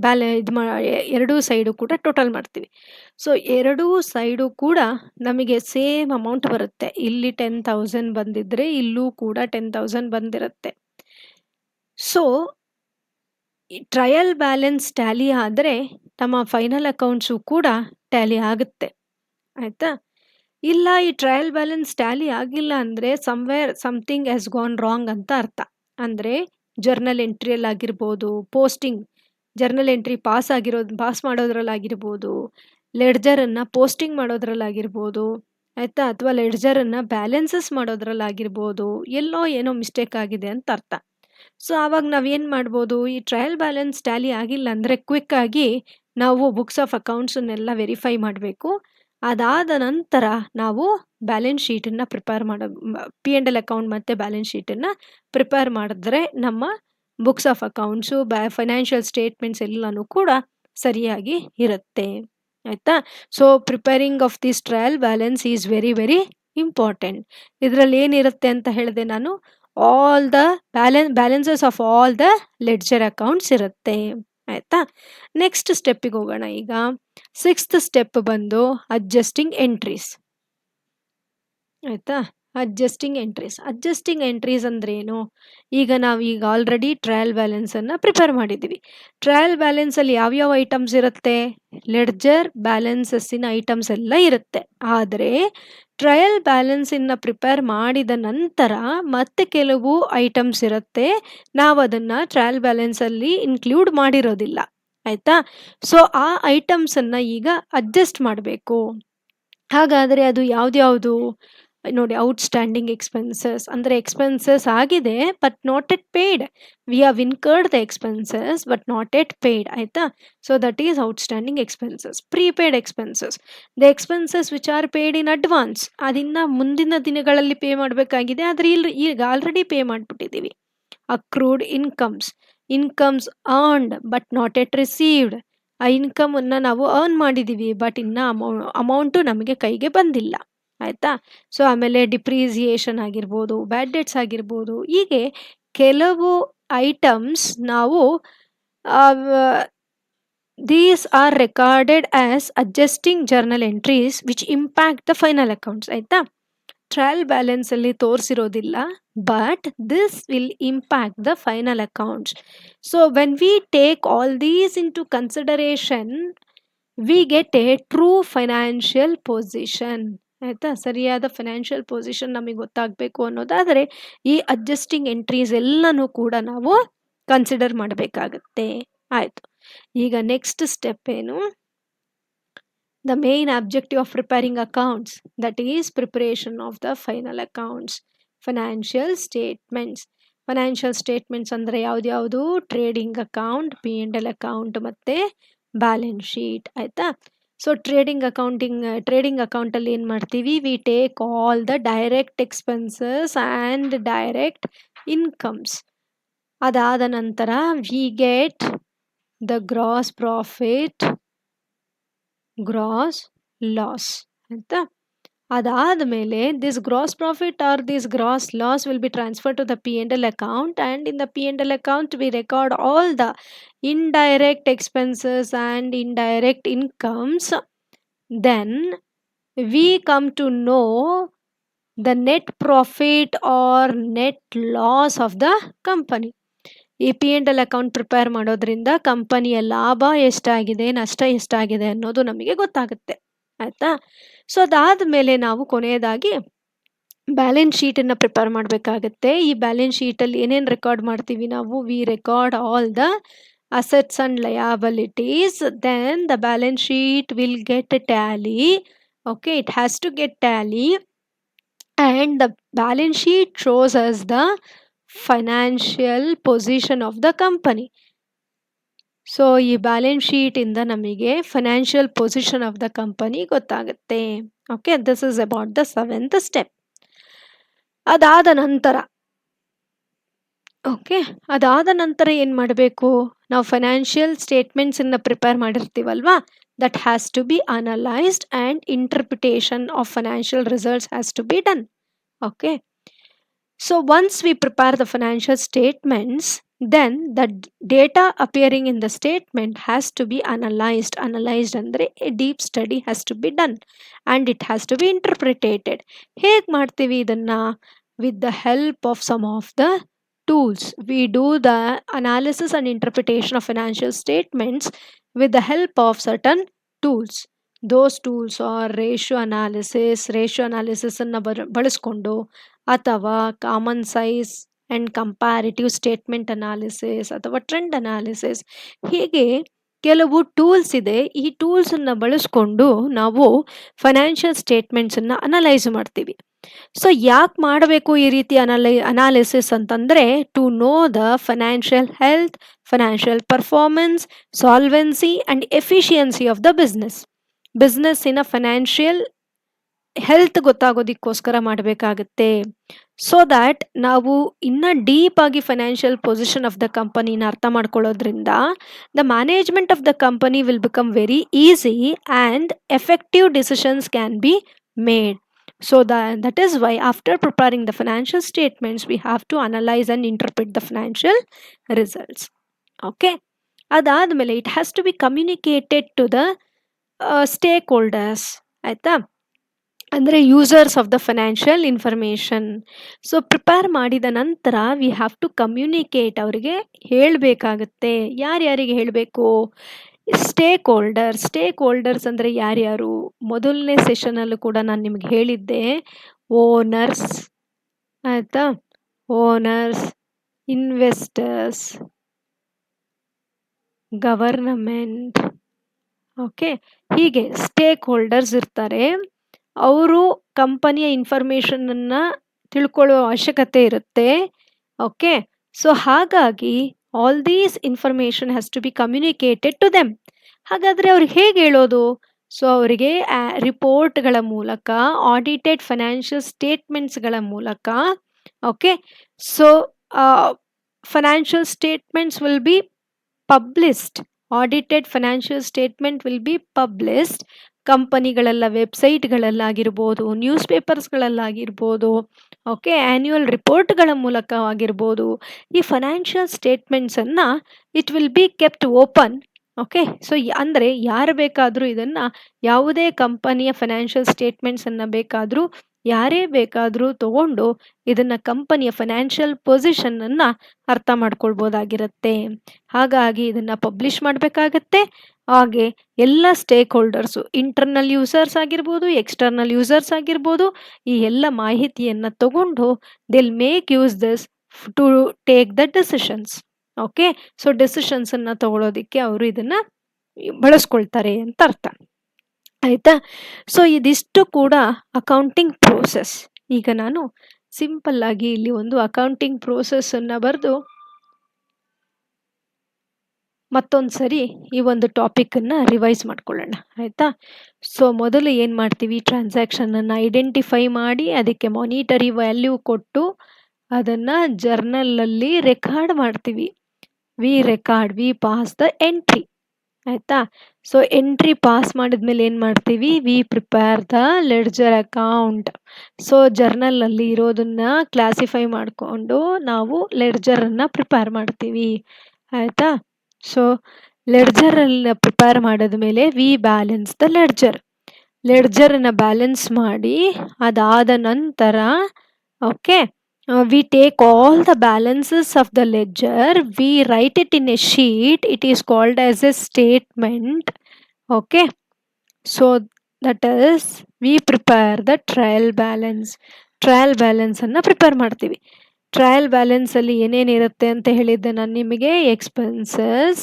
ಎರಡೂ ಸೈಡು ಕೂಡ ಟೋಟಲ್ ಮಾಡ್ತೀವಿ. ಸೊ ಎರಡೂ ಸೈಡು ಕೂಡ ನಮಗೆ ಸೇಮ್ ಅಮೌಂಟ್ ಬರುತ್ತೆ. ಇಲ್ಲಿ 10,000 ಬಂದಿದ್ದರೆ ಇಲ್ಲೂ ಕೂಡ 10,000 ಬಂದಿರುತ್ತೆ. ಸೊ ಟ್ರಯಲ್ ಬ್ಯಾಲೆನ್ಸ್ ಟ್ಯಾಲಿ ಆದರೆ ನಮ್ಮ ಫೈನಲ್ ಅಕೌಂಟ್ಸು ಕೂಡ ಟ್ಯಾಲಿ ಆಗುತ್ತೆ ಆಯಿತಾ. ಇಲ್ಲ ಈ ಟ್ರಯಲ್ ಬ್ಯಾಲೆನ್ಸ್ ಟ್ಯಾಲಿ ಆಗಿಲ್ಲ ಅಂದರೆ ಸಮಥಿಂಗ್ ಹ್ಯಾಸ್ ಗಾನ್ ರಾಂಗ್ ಅಂತ ಅರ್ಥ. ಅಂದರೆ ಜರ್ನಲ್ ಎಂಟ್ರಿಯಲ್ಲಾಗಿರ್ಬೋದು, ಜರ್ನಲ್ ಎಂಟ್ರಿ ಪಾಸ್ ಮಾಡೋದ್ರಲ್ಲಾಗಿರ್ಬೋದು, ಲೆಡ್ಜರನ್ನು ಪೋಸ್ಟಿಂಗ್ ಮಾಡೋದ್ರಲ್ಲಾಗಿರ್ಬೋದು ಆಯಿತಾ, ಅಥವಾ ಲೆಡ್ಜರನ್ನು ಬ್ಯಾಲೆನ್ಸಸ್ ಮಾಡೋದ್ರಲ್ಲಾಗಿರ್ಬೋದು, ಎಲ್ಲೋ ಏನೋ ಮಿಸ್ಟೇಕ್ ಆಗಿದೆ ಅಂತ ಅರ್ಥ. ಸೊ ಆವಾಗ ನಾವೇನು ಮಾಡ್ಬೋದು, ಈ ಟ್ರಯಲ್ ಬ್ಯಾಲೆನ್ಸ್ ಟ್ಯಾಲಿ ಆಗಿಲ್ಲ ಅಂದರೆ ಕ್ವಿಕ್ಕಾಗಿ ನಾವು ಬುಕ್ಸ್ ಆಫ್ ಅಕೌಂಟ್ಸನ್ನೆಲ್ಲ ವೆರಿಫೈ ಮಾಡಬೇಕು. ಅದಾದ ನಂತರ ನಾವು ಬ್ಯಾಲೆನ್ಸ್ ಶೀಟನ್ನು ಪ್ರಿಪೇರ್ P&L ಅಕೌಂಟ್ ಮತ್ತು ಬ್ಯಾಲೆನ್ಸ್ ಶೀಟನ್ನು ಪ್ರಿಪೇರ್ ಮಾಡಿದ್ರೆ ನಮ್ಮ books of accounts, financial statements ಎಲ್ಲನೂ ಕೂಡ ಸರಿಯಾಗಿ ಇರುತ್ತೆ ಆಯಿತಾ. So preparing of this trial balance is very very important. ಇದರಲ್ಲಿ ಏನಿರುತ್ತೆ ಅಂತ ಹೇಳಿದೆ ನಾನು, all the balances of all the ledger accounts ಇರುತ್ತೆ ಆಯಿತಾ. ನೆಕ್ಸ್ಟ್ ಸ್ಟೆಪ್ಪಿಗೆ ಹೋಗೋಣ. ಈಗ 6th ಸ್ಟೆಪ್ ಬಂದು ಅಡ್ಜಸ್ಟಿಂಗ್ ಎಂಟ್ರೀಸ್ ಆಯಿತಾ. ಅಡ್ಜಸ್ಟಿಂಗ್ ಎಂಟ್ರೀಸ್ ಅಂದ್ರೇನು, ಈಗ ಆಲ್ರೆಡಿ ಟ್ರಯಲ್ ಬ್ಯಾಲೆನ್ಸನ್ನು ಪ್ರಿಪೇರ್ ಮಾಡಿದ್ದೀವಿ. ಟ್ರಯಲ್ ಬ್ಯಾಲೆನ್ಸಲ್ಲಿ ಯಾವ್ಯಾವ ಐಟಮ್ಸ್ ಇರುತ್ತೆ, ಲೆಡ್ಜರ್ ಬ್ಯಾಲೆನ್ಸಸ್ಸಿನ ಐಟಮ್ಸ್ ಎಲ್ಲ ಇರುತ್ತೆ. ಆದರೆ ಟ್ರಯಲ್ ಬ್ಯಾಲೆನ್ಸನ್ನು ಪ್ರಿಪೇರ್ ಮಾಡಿದ ನಂತರ ಮತ್ತೆ ಕೆಲವು ಐಟಮ್ಸ್ ಇರುತ್ತೆ, ನಾವು ಅದನ್ನು ಟ್ರಯಲ್ ಬ್ಯಾಲೆನ್ಸಲ್ಲಿ ಇನ್ಕ್ಲೂಡ್ ಮಾಡಿರೋದಿಲ್ಲ ಆಯಿತಾ. ಸೊ ಆ ಐಟಮ್ಸನ್ನು ಈಗ ಅಡ್ಜಸ್ಟ್ ಮಾಡಬೇಕು. ಹಾಗಾದರೆ ಅದು ಯಾವ್ದ್ಯಾವುದು ನೋಡಿ, ಔಟ್ಸ್ಟ್ಯಾಂಡಿಂಗ್ ಎಕ್ಸ್ಪೆನ್ಸಸ್ ಅಂದರೆ ಎಕ್ಸ್ಪೆನ್ಸಸ್ ಆಗಿದೆ but not yet paid, we have incurred the expenses but not yet paid ಆಯಿತಾ. So that is outstanding expenses. Prepaid expenses, the expenses which are paid in advance, ಅದನ್ನು ಮುಂದಿನ ದಿನಗಳಲ್ಲಿ ಪೇ ಮಾಡಬೇಕಾಗಿದೆ, ಆದರೆ ಈಗ already pay ಮಾಡಿಬಿಟ್ಟಿದ್ದೀವಿ. Accrued incomes earned but not yet received ಆ ಇನ್ಕಮನ್ನು ನಾವು ಅರ್ನ್ ಮಾಡಿದ್ದೀವಿ, ಬಟ್ ಇನ್ನು ಅಮೌಂಟು ನಮಗೆ ಕೈಗೆ ಬಂದಿಲ್ಲ. ಆಯಿತಾ? ಸೊ ಆಮೇಲೆ ಡಿಪ್ರಿಸಿಯೇಷನ್ ಆಗಿರ್ಬೋದು, ಬ್ಯಾಡ್ ಡೆಟ್ಸ್ ಆಗಿರ್ಬೋದು, ಹೀಗೆ ಕೆಲವು ಐಟಮ್ಸ್ ನಾವು these are recorded as adjusting journal entries which impact the final accounts. ಆಯಿತಾ? ಟ್ರಯಲ್ ಬ್ಯಾಲೆನ್ಸಲ್ಲಿ ತೋರಿಸಿರೋದಿಲ್ಲ, but this will impact the final accounts. So when we take all these into consideration we get a true financial position. ಆಯಿತಾ? ಸರಿಯಾದ financial position ನಮಗೆ ಗೊತ್ತಾಗಬೇಕು ಅನ್ನೋದಾದರೆ ಈ adjusting entries ಎಲ್ಲನೂ ಕೂಡ ನಾವು ಕನ್ಸಿಡರ್ ಮಾಡಬೇಕಾಗತ್ತೆ. ಆಯಿತು, ಈಗ ನೆಕ್ಸ್ಟ್ ಸ್ಟೆಪ್ ಏನು? The main objective of preparing accounts, that is preparation of the final accounts. Financial statements. Financial statements ಅಂದರೆ ಯಾವ್ದು? ಟ್ರೇಡಿಂಗ್ ಅಕೌಂಟ್, P&L ಅಕೌಂಟ್ ಮತ್ತು ಬ್ಯಾಲೆನ್ಸ್ ಶೀಟ್. ಆಯಿತಾ? ಸೊ ಟ್ರೇಡಿಂಗ್ ಅಕೌಂಟಲ್ಲಿ ಏನು ಮಾಡ್ತೀವಿ? We take all the direct expenses and direct incomes. ಅದಾದ ನಂತರ we get the gross profit, gross loss. ಆಯಿತಾ? ಅದಾದಮೇಲೆ this gross profit or this gross loss will be transfer to the P&L account, and in the P&L account we record all the indirect expenses and indirect incomes. Then we come to know the net profit or net loss of the company. ಈ P&L account prepare ಮಾಡೋದ್ರಿಂದ ಕಂಪನಿಯ ಲಾಭ ಎಷ್ಟಾಗಿದೆ, ನಷ್ಟ ಎಷ್ಟಾಗಿದೆ ಅನ್ನೋದು ನಮಗೆ ಗೊತ್ತಾಗುತ್ತೆ. ಆಯಿತಾ? ಸೊ ಅದಾದಮೇಲೆ ನಾವು ಕೊನೆಯದಾಗಿ ಬ್ಯಾಲೆನ್ಸ್ ಶೀಟನ್ನು ಪ್ರಿಪೇರ್ ಮಾಡಬೇಕಾಗತ್ತೆ. ಈ ಬ್ಯಾಲೆನ್ಸ್ ಶೀಟಲ್ಲಿ ಏನೇನು ರೆಕಾರ್ಡ್ ಮಾಡ್ತೀವಿ ನಾವು? We record all the assets and liabilities. Then the balance sheet will get a tally. Okay, it has to get tally, and the balance sheet shows us the financial position of the company. So ಈ balance ಶೀಟಿಂದ ನಮಗೆ financial position of the company ಗೊತ್ತಾಗುತ್ತೆ. Okay, this is about the 7th step. ಅದಾದ ನಂತರ ಏನು ಮಾಡಬೇಕು? ನಾವು financial ಸ್ಟೇಟ್ಮೆಂಟ್ಸನ್ನು ಪ್ರಿಪೇರ್ ಮಾಡಿರ್ತೀವಲ್ವಾ, that has to be analysed and interpretation of financial results has to be done. Okay, so once we prepare the financial statements, then the data appearing in the statement has to be analyzed. ಅಂದರೆ a deep study has to be done and it has to be interpreted. ಹೇಗೆ ಮಾಡ್ತೀವಿ ಇದನ್ನು? with the help of some of the tools. We do the analysis and interpretation of financial statements with the help of certain tools. Those tools are ratio ಅನಾಲಿಸಿಸನ್ನು ಬಳಸ್ಕೊಂಡು, ಅಥವಾ common size and comparative statement analysis, ಅಥವಾ trend analysis, ಹೀಗೆ ಕೆಲವು tools ಇದೆ. ಈ ಟೂಲ್ಸನ್ನು ಬಳಸ್ಕೊಂಡು ನಾವು ಫೈನಾನ್ಷಿಯಲ್ ಸ್ಟೇಟ್ಮೆಂಟ್ಸನ್ನು ಅನಲೈಸ್ ಮಾಡ್ತೀವಿ. ಸೊ ಯಾಕೆ ಮಾಡಬೇಕು ಈ ರೀತಿ ಅನಾಲಿಸಿಸ್ ಅಂತಂದರೆ, to know the financial health, financial performance, solvency and efficiency of the ಬಿಸ್ನೆಸ್ಸಿನ ಫೈನಾನ್ಷಿಯಲ್ ಹೆಲ್ತ್ ಗೊತ್ತಾಗೋದಕ್ಕೋಸ್ಕರ ಮಾಡಬೇಕಾಗತ್ತೆ. ಸೊ ದ್ಯಾಟ್ ನಾವು ಇನ್ನೂ ಡೀಪಾಗಿ ಫೈನಾನ್ಷಿಯಲ್ ಪೊಸಿಷನ್ ಆಫ್ ದ ಕಂಪನಿನ ಅರ್ಥ ಮಾಡ್ಕೊಳ್ಳೋದ್ರಿಂದ the management of the company will become very easy and effective decisions can be made. So that is why after preparing the financial statements, we have to analyze and interpret the financial results. Okay. ಅದಾದಮೇಲೆ it has to be communicated to the stakeholders. ಆಯಿತಾ? ಅಂದರೆ users of the financial information. So prepare ಮಾಡಿದ ನಂತರ we have to communicate, ಅವರಿಗೆ ಹೇಳಬೇಕಾಗತ್ತೆ. ಯಾರ್ಯಾರಿಗೆ ಹೇಳಬೇಕು? Stake holders ಅಂದರೆ ಯಾರ್ಯಾರು? ಮೊದಲನೇ ಸೆಷನಲ್ಲೂ ಕೂಡ ನಾನು ನಿಮ್ಗೆ ಹೇಳಿದ್ದೆ, ಓನರ್ಸ್. ಆಯಿತಾ? Owners, investors, government. ಓಕೆ, ಹೀಗೆ ಸ್ಟೇಕ್ ಹೋಲ್ಡರ್ಸ್ ಇರ್ತಾರೆ. ಅವರು ಕಂಪನಿಯ ಇನ್ಫಾರ್ಮೇಷನನ್ನು ತಿಳ್ಕೊಳ್ಳೋ ಅವಶ್ಯಕತೆ ಇರುತ್ತೆ. ಓಕೆ, ಸೊ ಹಾಗಾಗಿ all these information has to be communicated to them. ಹಾಗಾದರೆ ಅವ್ರಿಗೆ ಹೇಗೆ ಹೇಳೋದು? ಸೊ ಅವರಿಗೆ ರಿಪೋರ್ಟ್ಗಳ ಮೂಲಕ, ಆಡಿಟೆಡ್ ಫೈನಾನ್ಷಿಯಲ್ ಸ್ಟೇಟ್ಮೆಂಟ್ಸ್ಗಳ ಮೂಲಕ. Okay, so financial statements will be published audited financial statement will be published. ಕಂಪನಿಗಳೆಲ್ಲ ವೆಬ್ಸೈಟ್ಗಳಲ್ಲಾಗಿರ್ಬೋದು, ನ್ಯೂಸ್ ಪೇಪರ್ಸ್ಗಳಲ್ಲಾಗಿರ್ಬೋದು, ಓಕೆ, ಆ್ಯನ್ಯುವಲ್ ರಿಪೋರ್ಟ್ಗಳ ಮೂಲಕವಾಗಿರ್ಬೋದು, ಈ ಫೈನಾನ್ಷಿಯಲ್ ಸ್ಟೇಟ್ಮೆಂಟ್ಸನ್ನು it will be kept open. Okay, so ಅಂದರೆ ಯಾರು ಬೇಕಾದರೂ ಇದನ್ನು, ಯಾವುದೇ ಕಂಪನಿಯ ಫೈನಾನ್ಷಿಯಲ್ ಸ್ಟೇಟ್ಮೆಂಟ್ಸನ್ನು ಬೇಕಾದರೂ ಯಾರೇ ಬೇಕಾದರೂ ತಗೊಂಡು ಇದನ್ನು ಕಂಪನಿಯ ಫೈನಾನ್ಷಿಯಲ್ ಪೊಸಿಷನನ್ನು ಅರ್ಥ ಮಾಡ್ಕೊಳ್ಬೋದಾಗಿರುತ್ತೆ. ಹಾಗಾಗಿ ಇದನ್ನು ಪಬ್ಲಿಷ್ ಮಾಡಬೇಕಾಗತ್ತೆ. ಹಾಗೆ ಎಲ್ಲ ಸ್ಟೇಕ್ ಹೋಲ್ಡರ್ಸು, ಇಂಟರ್ನಲ್ ಯೂಸರ್ಸ್ ಆಗಿರ್ಬೋದು, ಎಕ್ಸ್ಟರ್ನಲ್ ಯೂಸರ್ಸ್ ಆಗಿರ್ಬೋದು, ಈ ಎಲ್ಲ ಮಾಹಿತಿಯನ್ನು ತಗೊಂಡು they'll make use this to take the decisions. Okay, so ಡೆಸಿಷನ್ಸನ್ನು ತಗೊಳ್ಳೋದಕ್ಕೆ ಅವರು ಇದನ್ನು ಬಳಸ್ಕೊಳ್ತಾರೆ ಅಂತ ಅರ್ಥ. ಆಯಿತಾ? ಸೊ ಇದಿಷ್ಟು ಕೂಡ ಅಕೌಂಟಿಂಗ್ ಪ್ರೋಸೆಸ್. ಈಗ ನಾನು ಸಿಂಪಲ್ಲಾಗಿ ಇಲ್ಲಿ ಒಂದು ಅಕೌಂಟಿಂಗ್ ಪ್ರೋಸೆಸ್ಸನ್ನು ಬರೆದು ಮತ್ತೊಂದು ಸರಿ ಈ ಒಂದು ಟಾಪಿಕನ್ನು ರಿವೈಸ್ ಮಾಡ್ಕೊಳ್ಳೋಣ. ಆಯಿತಾ? ಸೊ ಮೊದಲು ಏನು ಮಾಡ್ತೀವಿ, ಟ್ರಾನ್ಸಾಕ್ಷನನ್ನು ಐಡೆಂಟಿಫೈ ಮಾಡಿ ಅದಕ್ಕೆ ಮಾನಿಟರಿ ವ್ಯಾಲ್ಯೂ ಕೊಟ್ಟು ಅದನ್ನು ಜರ್ನಲಲ್ಲಿ ರೆಕಾರ್ಡ್ ಮಾಡ್ತೀವಿ. We pass the entry. ಆಯಿತಾ? ಸೊ ಎಂಟ್ರಿ ಪಾಸ್ ಮಾಡಿದ್ಮೇಲೆ ಏನು ಮಾಡ್ತೀವಿ, we prepare the ledger account. So ಜರ್ನಲಲ್ಲಿ ಇರೋದನ್ನು ಕ್ಲಾಸಿಫೈ ಮಾಡಿಕೊಂಡು ನಾವು ಲೆಡ್ಜರನ್ನು ಪ್ರಿಪೇರ್ ಮಾಡ್ತೀವಿ. ಆಯಿತಾ? ಸೊ ಲೆಡ್ಜರಲ್ಲಿ ಪ್ರಿಪೇರ್ ಮಾಡಿದ್ಮೇಲೆ ವಿ ಬ್ಯಾಲೆನ್ಸ್ ದ ಲೆಡ್ಜರನ್ನು ಬ್ಯಾಲೆನ್ಸ್ ಮಾಡಿ ಅದಾದ ನಂತರ okay, we take all the balances of the ledger, we write it in a sheet, it is called as a statement. Okay, so that is we prepare the trial balance ಅನ್ನು prepare ಮಾಡ್ತೀವಿ. Trial ಬ್ಯಾಲೆನ್ಸಲ್ಲಿ ಏನೇನಿರುತ್ತೆ ಅಂತ ಹೇಳಿದ್ದೆ ನಾನು ನಿಮಗೆ, expenses,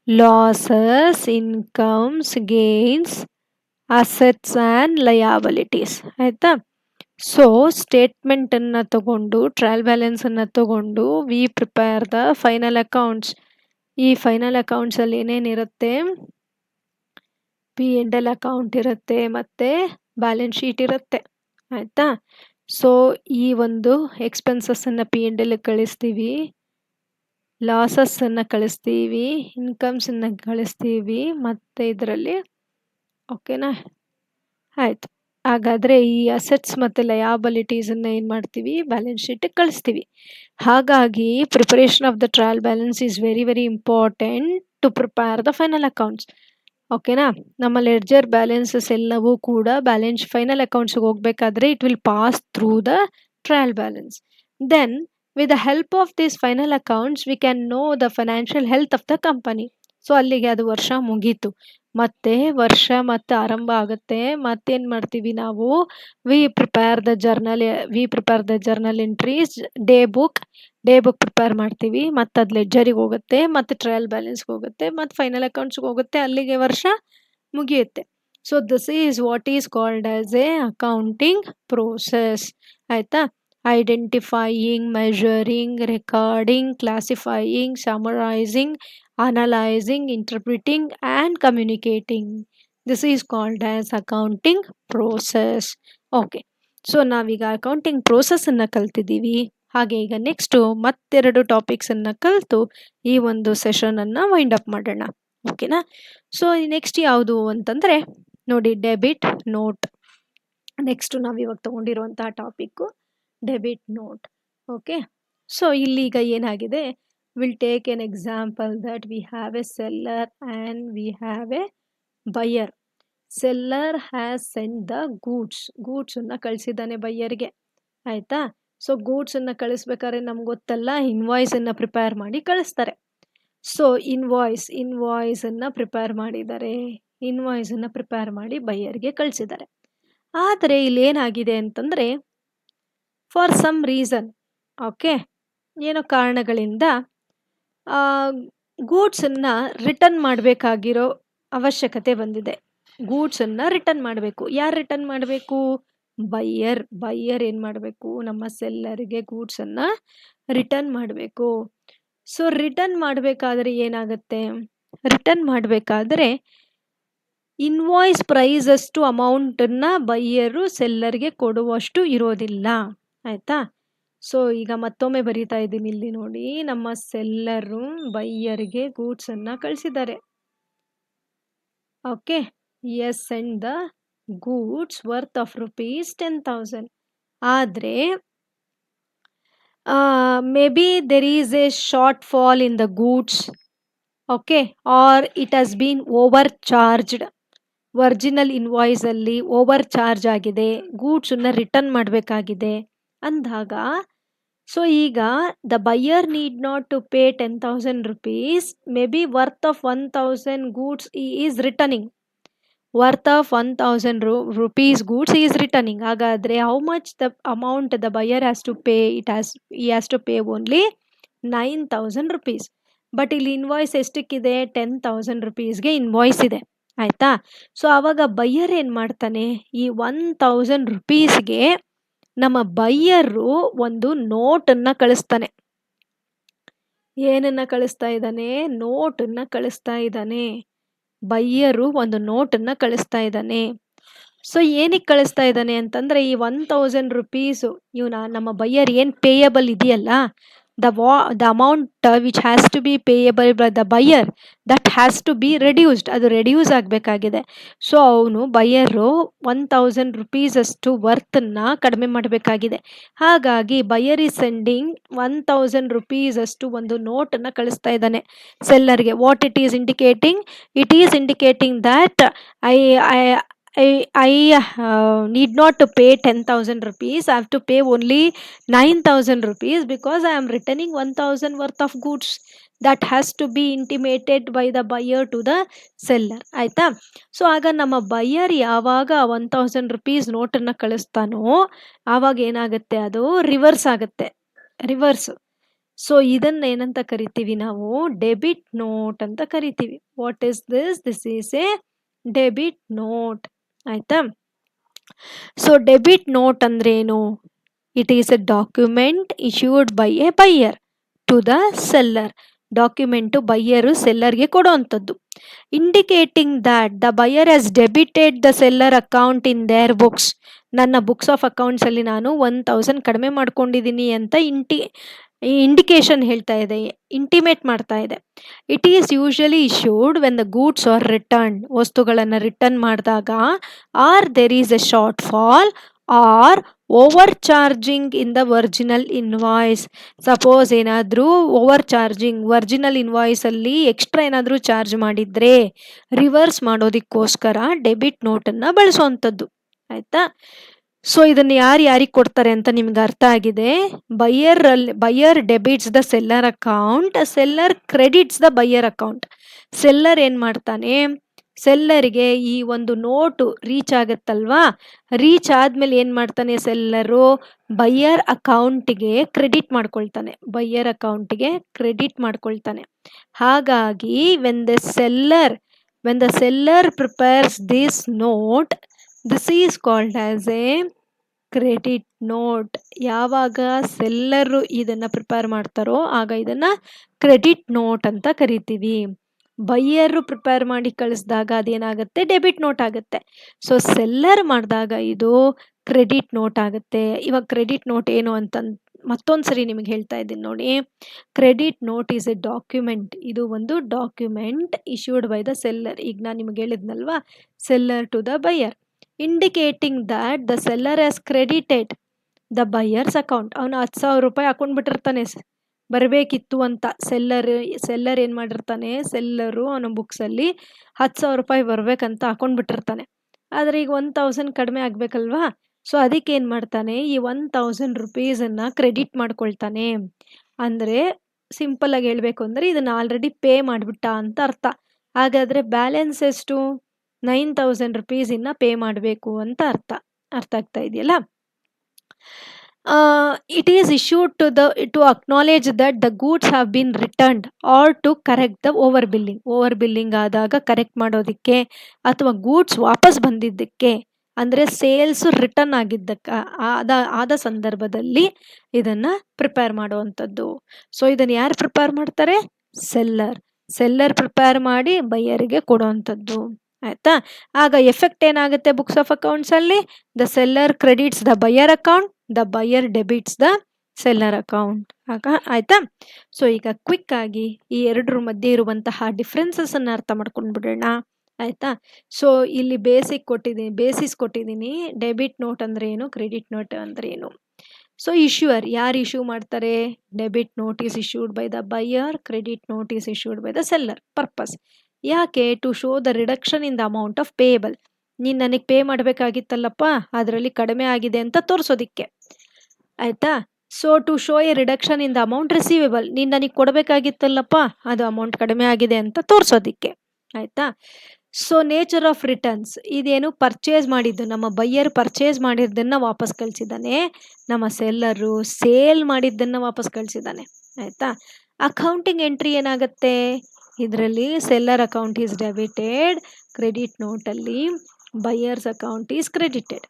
losses, incomes, gains, assets and liabilities. ಆಯಿತಾ? So ಸ್ಟೇಟ್ಮೆಂಟನ್ನು ತಗೊಂಡು, trial ಬ್ಯಾಲೆನ್ಸನ್ನು ತಗೊಂಡು V prepare the final accounts. ಈ ಫೈನಲ್ ಅಕೌಂಟ್ಸಲ್ಲಿ ಏನೇನಿರುತ್ತೆ, P&L ಅಕೌಂಟ್ ಇರುತ್ತೆ ಮತ್ತು ಬ್ಯಾಲೆನ್ಸ್ ಶೀಟ್ ಇರುತ್ತೆ. ಆಯಿತಾ? ಸೊ ಈ ಒಂದು ಎಕ್ಸ್ಪೆನ್ಸಸ್ಸನ್ನು P&L ಕಳಿಸ್ತೀವಿ, ಲಾಸಸ್ಸನ್ನು ಕಳಿಸ್ತೀವಿ, ಇನ್ಕಮ್ಸನ್ನು ಕಳಿಸ್ತೀವಿ ಮತ್ತು ಇದರಲ್ಲಿ ಓಕೆನಾ. ಆಯಿತು. ಹಾಗಾದರೆ ಈ ಅಸೆಟ್ಸ್ ಮತ್ತು ಲಯಾಬಿಲಿಟೀಸನ್ನು ಏನು ಮಾಡ್ತೀವಿ, ಬ್ಯಾಲೆನ್ಸ್ ಶೀಟಿಗೆ ಕಳಿಸ್ತೀವಿ. ಹಾಗಾಗಿ preparation of the trial balance is very very important to prepare the final accounts. ಓಕೆನಾ. ನಮ್ಮ ಲೆಡ್ಜರ್ ಬ್ಯಾಲೆನ್ಸಸ್ ಎಲ್ಲವೂ ಕೂಡ ಫೈನಲ್ ಅಕೌಂಟ್ಸ್ಗೆ ಹೋಗಬೇಕಾದ್ರೆ it will pass through the trial balance. Then with the help of this final accounts we can know the financial health of the company. So ಅಲ್ಲಿಗೆ ಅದು ವರ್ಷ ಮುಗೀತು. ಮತ್ತೆ ವರ್ಷ ಮತ್ತೆ ಆರಂಭ ಆಗುತ್ತೆ. ಮತ್ತೇನು ಮಾಡ್ತೀವಿ ನಾವು, V prepare the journal entries, day book prepare ಮಾಡ್ತೀವಿ. ಮತ್ತು ಅದು ಲೆಡ್ಜರಿಗೆ ಹೋಗುತ್ತೆ, ಮತ್ತು ಟ್ರಯಲ್ ಬ್ಯಾಲೆನ್ಸ್ಗೆ ಹೋಗುತ್ತೆ, ಮತ್ತು ಫೈನಲ್ ಅಕೌಂಟ್ಸ್ಗೆ ಹೋಗುತ್ತೆ. ಅಲ್ಲಿಗೆ ವರ್ಷ ಮುಗಿಯುತ್ತೆ. So this is what is called as a accounting process. ಆಯಿತಾ? Identifying, measuring, recording, classifying, summarising, analyzing, interpreting and communicating. This is called as accounting process. Okay, so ನಾವೀಗ ಅಕೌಂಟಿಂಗ್ ಪ್ರೋಸೆಸ್ಸನ್ನು ಕಲ್ತಿದ್ದೀವಿ. ಹಾಗೆ ಈಗ ನೆಕ್ಸ್ಟು ಮತ್ತೆರಡು ಟಾಪಿಕ್ಸನ್ನು ಕಲಿತು ಈ ಒಂದು ಸೆಷನನ್ನು ವೈಂಡ್ ಅಪ್ ಮಾಡೋಣ. ಓಕೆನಾ. ಸೊ ನೆಕ್ಸ್ಟ್ ಯಾವುದು ಅಂತಂದರೆ ನೋಡಿ, ಡೆಬಿಟ್ ನೋಟ್. ನೆಕ್ಸ್ಟು ನಾವಿವಾಗ ತೊಗೊಂಡಿರುವಂತಹ topic debit note. Okay, so ಇಲ್ಲಿಗ ಏನಾಗಿದೆ, we'll take an example that we have a seller and we have a buyer. Seller has sent the goods-ಅನ್ನು ಕಳಿಸಿದ್ದಾನೆ ಬೈಯರ್ಗೆ. ಆಯಿತಾ? ಸೊ ಗೂಡ್ಸನ್ನು ಕಳಿಸ್ಬೇಕಾದ್ರೆ ನಮ್ಗೆ ಗೊತ್ತಲ್ಲ, ಇನ್ವಾಯ್ಸನ್ನು ಪ್ರಿಪೇರ್ ಮಾಡಿ ಕಳಿಸ್ತಾರೆ. ಸೊ ಇನ್ವಾಯ್ಸನ್ನು ಪ್ರಿಪೇರ್ ಮಾಡಿದ್ದಾರೆ, ಇನ್ವಾಯ್ಸನ್ನು ಪ್ರಿಪೇರ್ ಮಾಡಿ ಬೈಯರ್ಗೆ ಕಳಿಸಿದ್ದಾರೆ. ಆದರೆ ಇಲ್ಲೇನಾಗಿದೆ ಅಂತಂದರೆ, ಫಾರ್ ಸಮ್ ರೀಸನ್, ಓಕೆ, ಏನೋ ಕಾರಣಗಳಿಂದ ಗೂಡ್ಸನ್ನು ರಿಟರ್ನ್ ಮಾಡಬೇಕಾಗಿರೋ ಅವಶ್ಯಕತೆ ಬಂದಿದೆ. ಗೂಡ್ಸನ್ನು ರಿಟರ್ನ್ ಮಾಡಬೇಕು. ಯಾರು ರಿಟರ್ನ್ ಮಾಡಬೇಕು? ಬೈಯರ್ ಏನು ಮಾಡಬೇಕು, ನಮ್ಮ ಸೆಲ್ಲರ್ಗೆ ಗೂಡ್ಸನ್ನು ರಿಟರ್ನ್ ಮಾಡಬೇಕು. ಸೊ ರಿಟರ್ನ್ ಮಾಡಬೇಕಾದ್ರೆ ಏನಾಗುತ್ತೆ, ರಿಟರ್ನ್ ಮಾಡಬೇಕಾದ್ರೆ ಇನ್ವಾಯ್ಸ್ ಪ್ರೈಸಷ್ಟು ಅಮೌಂಟನ್ನು ಬೈಯರು ಸೆಲ್ಲರ್ಗೆ ಕೊಡುವಷ್ಟು ಇರೋದಿಲ್ಲ. ಆಯಿತಾ? ಸೊ ಈಗ ಮತ್ತೊಮ್ಮೆ ಬರೀತಾ ಇದ್ದೀನಿ ಇಲ್ಲಿ ನೋಡಿ, ನಮ್ಮ ಸೆಲ್ಲರು ಬೈಯರ್ಗೆ ಗೂಡ್ಸ್ ಅನ್ನ ಕಳಿಸಿದ್ದಾರೆ. Okay, yes send the goods worth of rupees 10,000. ಆದರೆ may be there is a short fall in the goods, okay, or it has been over charged. Original invoice ಅಲ್ಲಿ ಓವರ್ ಚಾರ್ಜ್ ಆಗಿದೆ, ಗೂಡ್ಸನ್ನ return ಮಾಡಬೇಕಾಗಿದೆ ಅಂದಾಗ, so ಈಗ the buyer need not to pay 10,000 rupees, may be worth of 1,000 goods is returning, worth of 1,000 rupees goods is returning. ಹಾಗಾದರೆ how much the amount the buyer has to pay, he has to pay only 9,000 rupees. But ಇಲ್ಲಿ invoice ಎಷ್ಟಕ್ಕಿದೆ, 10,000 rupeesಗೆ invoice ಇದೆ, ಆಯಿತಾ. So ಆವಾಗ buyer ಏನು ಮಾಡ್ತಾನೆ, ಈ 1,000 rupeesಗೆ ನಮ್ಮ ಬೈಯರು ಒಂದು ನೋಟನ್ನು ಕಳಿಸ್ತಾನೆ. ಏನನ್ನ ಕಳಿಸ್ತಾ ಇದ್ದಾನೆ, ನೋಟನ್ನ ಕಳಿಸ್ತಾ ಇದ್ದಾನೆ. ಬೈಯರು ಒಂದು ನೋಟನ್ನ ಕಳಿಸ್ತಾ ಇದ್ದಾನೆ. ಸೊ ಏನಕ್ಕೆ ಕಳಿಸ್ತಾ ಇದ್ದಾನೆ ಅಂತಂದರೆ, ಈ 1,000 rupees ನಮ್ಮ ಬೈಯರ್ ಏನು ಪೇಯಬಲ್ ಇದೆಯಲ್ಲ, the amount which has to be payable by the buyer, that has to be reduced, ಅದು ರೆಡ್ಯೂಸ್ ಆಗಬೇಕಾಗಿದೆ. ಸೊ ಅವನು ಬೈಯರು 1,000 rupees ಅಷ್ಟು ವರ್ತನ್ನ ಕಡಿಮೆ ಮಾಡಬೇಕಾಗಿದೆ. ಹಾಗಾಗಿ ಬೈಯರ್ ಈಸ್ ಸೆಂಡಿಂಗ್ 1,000 rupees ಅಷ್ಟು ಒಂದು ನೋಟನ್ನು ಕಳಿಸ್ತಾ ಇದ್ದಾನೆ ಸೆಲ್ಲರ್ಗೆ. What it is indicating, it is indicating that I need not to pay 10,000 rupees, I have to pay only 9,000 rupees because I am returning 1,000 worth of goods. That has to be intimated by the buyer to the seller, ಆಯಿತಾ. So ಆಗ ನಮ್ಮ buyer ಯಾವಾಗ 1,000 rupees ನೋಟನ್ನು ಕಳಿಸ್ತಾನೋ ಆವಾಗ ಏನಾಗುತ್ತೆ, ಅದು reverse ಆಗುತ್ತೆ, reverse. So ಇದನ್ನ ಏನಂತ ಕರಿತೀವಿ ನಾವು, ಡೆಬಿಟ್ ನೋಟ್ ಅಂತ ಕರಿತೀವಿ. What is this, this is a debit note, ಆಯಿತಾ. ಸೊ ಡೆಬಿಟ್ ನೋಟ್ ಅಂದ್ರೆ ಏನು, it is a document issued by a buyer to the seller. Document buyer ಸೆಲ್ಲರ್ಗೆ ಕೊಡುವಂಥದ್ದು. Indicating that the buyer has debited the seller account in their books. ನನ್ನ books of ಅಕೌಂಟ್ಸಲ್ಲಿ ನಾನು 1,000 ಕಡಿಮೆ ಮಾಡ್ಕೊಂಡಿದ್ದೀನಿ ಅಂತ ಇಂಡಿಕೇಶನ್ ಹೇಳ್ತಾ ಇದೆ, ಇಂಟಿಮೇಟ್ ಮಾಡ್ತಾ ಇದೆ. It is usually issued when the goods are return. ವಸ್ತುಗಳನ್ನು ರಿಟರ್ನ್ ಮಾಡಿದಾಗ, or there is a short fall or over charging in the original invoice. Suppose ಏನಾದರೂ ಓವರ್ ಚಾರ್ಜಿಂಗ್, ಒರಿಜಿನಲ್ ಇನ್ವಾಯ್ಸಲ್ಲಿ ಎಕ್ಸ್ಟ್ರಾ ಏನಾದರೂ ಚಾರ್ಜ್ ಮಾಡಿದರೆ ರಿವರ್ಸ್ ಮಾಡೋದಕ್ಕೋಸ್ಕರ debit ನೋಟನ್ನು ಬಳಸುವಂಥದ್ದು, ಆಯಿತಾ. ಸೊ ಇದನ್ನು ಯಾರಿಗೆ ಕೊಡ್ತಾರೆ ಅಂತ ನಿಮ್ಗೆ ಅರ್ಥ ಆಗಿದೆ. Buyer debits the seller account, seller credits the buyer account. Seller ಏನು ಮಾಡ್ತಾನೆ, ಸೆಲ್ಲರಿಗೆ ಈ ಒಂದು ನೋಟು ರೀಚ್ ಆಗುತ್ತಲ್ವಾ, ರೀಚ್ ಆದಮೇಲೆ ಏನು ಮಾಡ್ತಾನೆ ಸೆಲ್ಲರು, ಬೈಯರ್ ಅಕೌಂಟಿಗೆ ಕ್ರೆಡಿಟ್ ಮಾಡ್ಕೊಳ್ತಾನೆ, ಬೈಯರ್ ಅಕೌಂಟಿಗೆ ಕ್ರೆಡಿಟ್ ಮಾಡ್ಕೊಳ್ತಾನೆ. ಹಾಗಾಗಿ when the seller prepares this note, this is called as a credit note. ಯಾವಾಗ ಸೆಲ್ಲರು ಇದನ್ನು ಪ್ರಿಪೇರ್ ಮಾಡ್ತಾರೋ ಆಗ ಇದನ್ನು ಕ್ರೆಡಿಟ್ ನೋಟ್ ಅಂತ ಕರಿತೀವಿ. ಬೈಯರು ಪ್ರಿಪೇರ್ ಮಾಡಿ ಕಳಿಸಿದಾಗ ಅದೇನಾಗುತ್ತೆ, ಡೆಬಿಟ್ ನೋಟ್ ಆಗುತ್ತೆ. ಸೊ ಸೆಲ್ಲರ್ ಮಾಡಿದಾಗ ಇದು ಕ್ರೆಡಿಟ್ ನೋಟ್ ಆಗುತ್ತೆ. ಇವಾಗ ಕ್ರೆಡಿಟ್ ನೋಟ್ ಏನು ಅಂತ ಮತ್ತೊಂದು ಸರಿ ನಿಮಗೆ ಹೇಳ್ತಾ ಇದ್ದೀನಿ ನೋಡಿ. Credit note is a document, ಇದು ಒಂದು document issued by the seller. ಈಗ ನಾನು ನಿಮಗೆ ಹೇಳಿದ್ನಲ್ವಾ, seller to the buyer, indicating that the seller has credited the buyer's account. ಅವನು 10,000 ರೂಪಾಯಿ ಹಾಕೊಂಡ್ಬಿಟ್ಟಿರ್ತಾನೆ, ಬರಬೇಕಿತ್ತು ಅಂತ. ಸೆಲ್ಲರ್ ಏನು ಮಾಡಿರ್ತಾನೆ, ಸೆಲ್ಲರು ಅವನ ಬುಕ್ಸಲ್ಲಿ 10,000 ರೂಪಾಯಿ ಬರಬೇಕಂತ ಹಾಕೊಂಡ್ಬಿಟ್ಟಿರ್ತಾನೆ. ಆದರೆ ಈಗ 1,000 ಕಡಿಮೆ ಆಗಬೇಕಲ್ವಾ, ಸೊ ಅದಕ್ಕೆ ಏನು ಮಾಡ್ತಾನೆ, ಈ 1,000 rupeesನ್ನು ಕ್ರೆಡಿಟ್ ಮಾಡ್ಕೊಳ್ತಾನೆ. ಅಂದರೆ ಸಿಂಪಲ್ಲಾಗಿ ಹೇಳಬೇಕು ಅಂದರೆ ಇದನ್ನು ಆಲ್ರೆಡಿ ಪೇ ಮಾಡಿಬಿಟ್ಟ ಅಂತ ಅರ್ಥ. ಹಾಗಾದರೆ ಬ್ಯಾಲೆನ್ಸ್ ಎಷ್ಟು, 9,000 rupees ಇನ್ನು ಪೇ ಮಾಡಬೇಕು ಅಂತ ಅರ್ಥ ಆಗ್ತಾ ಇದೆಯಲ್ಲ. it is issued to acknowledge that the goods have been returned or to correct the overbilling ಆದಾಗ ಕರೆಕ್ಟ್ ಮಾಡೋದಕ್ಕೆ, ಅಥವಾ ಗೂಡ್ಸ್ ವಾಪಸ್ ಬಂದಿದ್ದಕ್ಕೆ, ಅಂದರೆ ಸೇಲ್ಸ್ ರಿಟರ್ನ್ ಆಗಿದ್ದಕ್ಕೆ ಆದ ಸಂದರ್ಭದಲ್ಲಿ ಇದನ್ನು ಪ್ರಿಪೇರ್ ಮಾಡುವಂಥದ್ದು. ಸೊ ಇದನ್ನು ಯಾರು ಪ್ರಿಪೇರ್ ಮಾಡ್ತಾರೆ, ಸೆಲ್ಲರ್ ಪ್ರಿಪೇರ್ ಮಾಡಿ ಬೈಯರಿಗೆ ಕೊಡುವಂಥದ್ದು, ಆಯಿತಾ. ಆಗ ಎಫೆಕ್ಟ್ ಏನಾಗುತ್ತೆ ಬುಕ್ಸ್ ಆಫ್ ಅಕೌಂಟ್ಸಲ್ಲಿ, the seller credits the buyer account, the buyer debits the seller account ಆಯ್ತಾ. ಸೊ ಈಗ ಕ್ವಿಕ್ ಆಗಿ ಈ ಎರಡರ ಮಧ್ಯೆ ಇರುವಂತಹ ಡಿಫ್ರೆನ್ಸಸ್ ಅನ್ನ ಅರ್ಥ ಮಾಡ್ಕೊಂಡ್ಬಿಡೋಣ ಆಯ್ತಾ. ಸೊ ಇಲ್ಲಿ ಬೇಸಿಸ್ ಕೊಟ್ಟಿದ್ದೀನಿ. ಡೆಬಿಟ್ ನೋಟ್ ಅಂದ್ರೆ ಏನು, ಕ್ರೆಡಿಟ್ ನೋಟ್ ಅಂದ್ರೆ ಏನು. ಸೊ ಇಶ್ಯೂಯರ್ ಯಾರು ಇಶ್ಯೂ ಮಾಡ್ತಾರೆ, debit note is issued by the buyer, credit note is issued by the seller. Purpose ಯಾಕೆ, to show the reduction in the amount of payable. ನೀನು ನನಗೆ ಪೇ ಮಾಡಬೇಕಾಗಿತ್ತಲ್ಲಪ್ಪ, ಅದರಲ್ಲಿ ಕಡಿಮೆ ಆಗಿದೆ ಅಂತ ತೋರಿಸೋದಿಕ್ಕೆ ಆಯ್ತಾ. So to show a reduction in the amount receivable, ನೀನು ನನಗೆ ಕೊಡಬೇಕಾಗಿತ್ತಲ್ಲಪ್ಪ, ಅದು ಅಮೌಂಟ್ ಕಡಿಮೆ ಆಗಿದೆ ಅಂತ ತೋರಿಸೋದಿಕ್ಕೆ ಆಯ್ತಾ. ಸೊ ನೇಚರ್ ಆಫ್ ರಿಟರ್ನ್ಸ್, ಇದೇನು ಪರ್ಚೇಸ್ ಮಾಡಿದ್ದು, ನಮ್ಮ ಬೈಯರ್ ಪರ್ಚೇಸ್ ಮಾಡಿದ್ದನ್ನು ವಾಪಸ್ ಕಳಿಸಿದ್ದಾನೆ, ನಮ್ಮ ಸೆಲ್ಲರು ಸೇಲ್ ಮಾಡಿದ್ದನ್ನು ವಾಪಸ್ ಕಳಿಸಿದ್ದಾನೆ ಆಯ್ತಾ. ಅಕೌಂಟಿಂಗ್ ಎಂಟ್ರಿ ಏನಾಗುತ್ತೆ, ಇದರಲ್ಲಿ seller account is debited, credit ನೋಟಲ್ಲಿ ಬೈಯರ್ಸ್ ಅಕೌಂಟ್ ಈಸ್ ಕ್ರೆಡಿಟೆಡ್.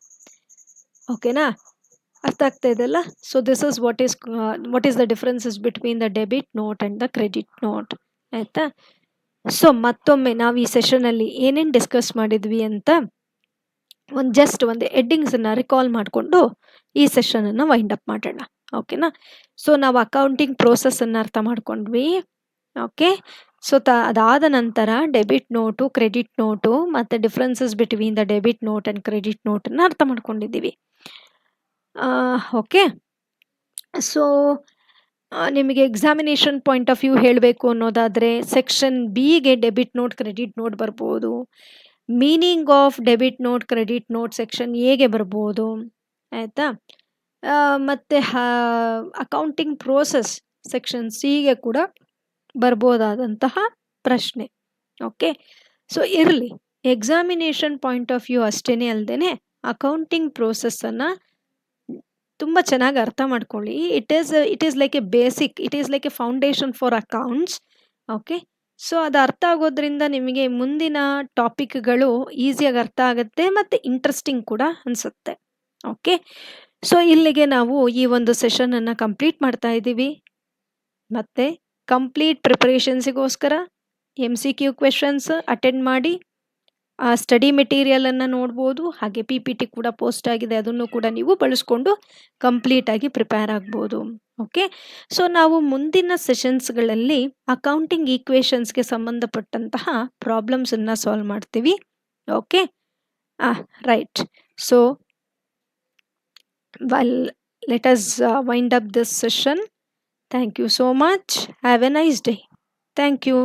ಓಕೆನಾ, ಅರ್ಥ ಆಗ್ತಾ ಇದೆಲ್ಲ. So this is what is the differences between the debit note and the credit note ಆಯಿತಾ. ಸೊ ಮತ್ತೊಮ್ಮೆ ನಾವು ಈ ಸೆಷನಲ್ಲಿ ಏನೇನು ಡಿಸ್ಕಸ್ ಮಾಡಿದ್ವಿ ಅಂತ ಒಂದು ಹೆಡ್ಡಿಂಗ್ಸನ್ನು ರಿಕಾಲ್ ಮಾಡಿಕೊಂಡು ಈ ಸೆಷನನ್ನು ವೈಂಡ್ ಅಪ್ ಮಾಡೋಣ. ಓಕೆನಾ. ಸೊ ನಾವು ಅಕೌಂಟಿಂಗ್ ಪ್ರೋಸೆಸ್ಸನ್ನು ಅರ್ಥ ಮಾಡ್ಕೊಂಡ್ವಿ. ಓಕೆ. ಸೊ ಅದಾದ ನಂತರ ಡೆಬಿಟ್ ನೋಟು, ಕ್ರೆಡಿಟ್ ನೋಟು ಮತ್ತು differences between the debit note and credit ನೋಟನ್ನು ಅರ್ಥ ಮಾಡ್ಕೊಂಡಿದ್ದೀವಿ. ಓಕೆ. ಸೊ ನಿಮಗೆ ಎಕ್ಸಾಮಿನೇಷನ್ ಪಾಯಿಂಟ್ ಆಫ್ ವ್ಯೂ ಹೇಳಬೇಕು ಅನ್ನೋದಾದರೆ, ಸೆಕ್ಷನ್ ಬಿಗೆ ಡೆಬಿಟ್ ನೋಟ್, ಕ್ರೆಡಿಟ್ ನೋಟ್ ಬರ್ಬೋದು. Meaning of debit note, credit note section ಎಗೆ ಬರ್ಬೋದು ಆಯಿತಾ. ಮತ್ತು ಅಕೌಂಟಿಂಗ್ ಪ್ರೋಸೆಸ್ ಸೆಕ್ಷನ್ ಸಿಗೆ ಕೂಡ ಬರ್ಬೋದಾದಂತಹ ಪ್ರಶ್ನೆ. ಓಕೆ. ಸೊ ಇರಲಿ, ಎಕ್ಸಾಮಿನೇಷನ್ ಪಾಯಿಂಟ್ ಆಫ್ ವ್ಯೂ ಅಷ್ಟೇ ಅಲ್ಲದೆ ಅಕೌಂಟಿಂಗ್ ಪ್ರೋಸೆಸ್ಸನ್ನು ತುಂಬ ಚೆನ್ನಾಗಿ ಅರ್ಥ ಮಾಡ್ಕೊಳ್ಳಿ. It is like A basic, it is like A foundation for accounts. Okay. So ಅದು ಅರ್ಥ ಆಗೋದ್ರಿಂದ ನಿಮಗೆ ಮುಂದಿನ ಟಾಪಿಕ್ಗಳು ಈಸಿಯಾಗಿ ಅರ್ಥ ಆಗುತ್ತೆ ಮತ್ತು ಇಂಟ್ರೆಸ್ಟಿಂಗ್ ಕೂಡ ಅನಿಸುತ್ತೆ. ಓಕೆ. ಸೊ ಇಲ್ಲಿಗೆ ನಾವು ಈ ಒಂದು ಸೆಷನನ್ನು ಕಂಪ್ಲೀಟ್ ಮಾಡ್ತಾ ಇದ್ದೀವಿ. ಮತ್ತು ಕಂಪ್ಲೀಟ್ ಪ್ರಿಪರೇಷನ್ಸಿಗೋಸ್ಕರ MCQ ಕ್ವೆಶನ್ಸ್ ಅಟೆಂಡ್ ಮಾಡಿ, ಆ ಸ್ಟಡಿ ಮೆಟೀರಿಯಲನ್ನು ನೋಡ್ಬೋದು. ಹಾಗೆ PPT ಕೂಡ ಪೋಸ್ಟ್ ಆಗಿದೆ, ಅದನ್ನು ಕೂಡ ನೀವು ಬಳಸ್ಕೊಂಡು ಕಂಪ್ಲೀಟಾಗಿ ಪ್ರಿಪೇರ್ ಆಗ್ಬೋದು. ಓಕೆ. ಸೊ ನಾವು ಮುಂದಿನ ಸೆಷನ್ಸ್ಗಳಲ್ಲಿ ಅಕೌಂಟಿಂಗ್ ಈಕ್ವೇಷನ್ಸ್ಗೆ ಸಂಬಂಧಪಟ್ಟಂತಹ ಪ್ರಾಬ್ಲಮ್ಸನ್ನು ಸಾಲ್ವ್ ಮಾಡ್ತೀವಿ. Okay. Right. So let us wind up this session. Thank you so much. Have a nice day. Thank you.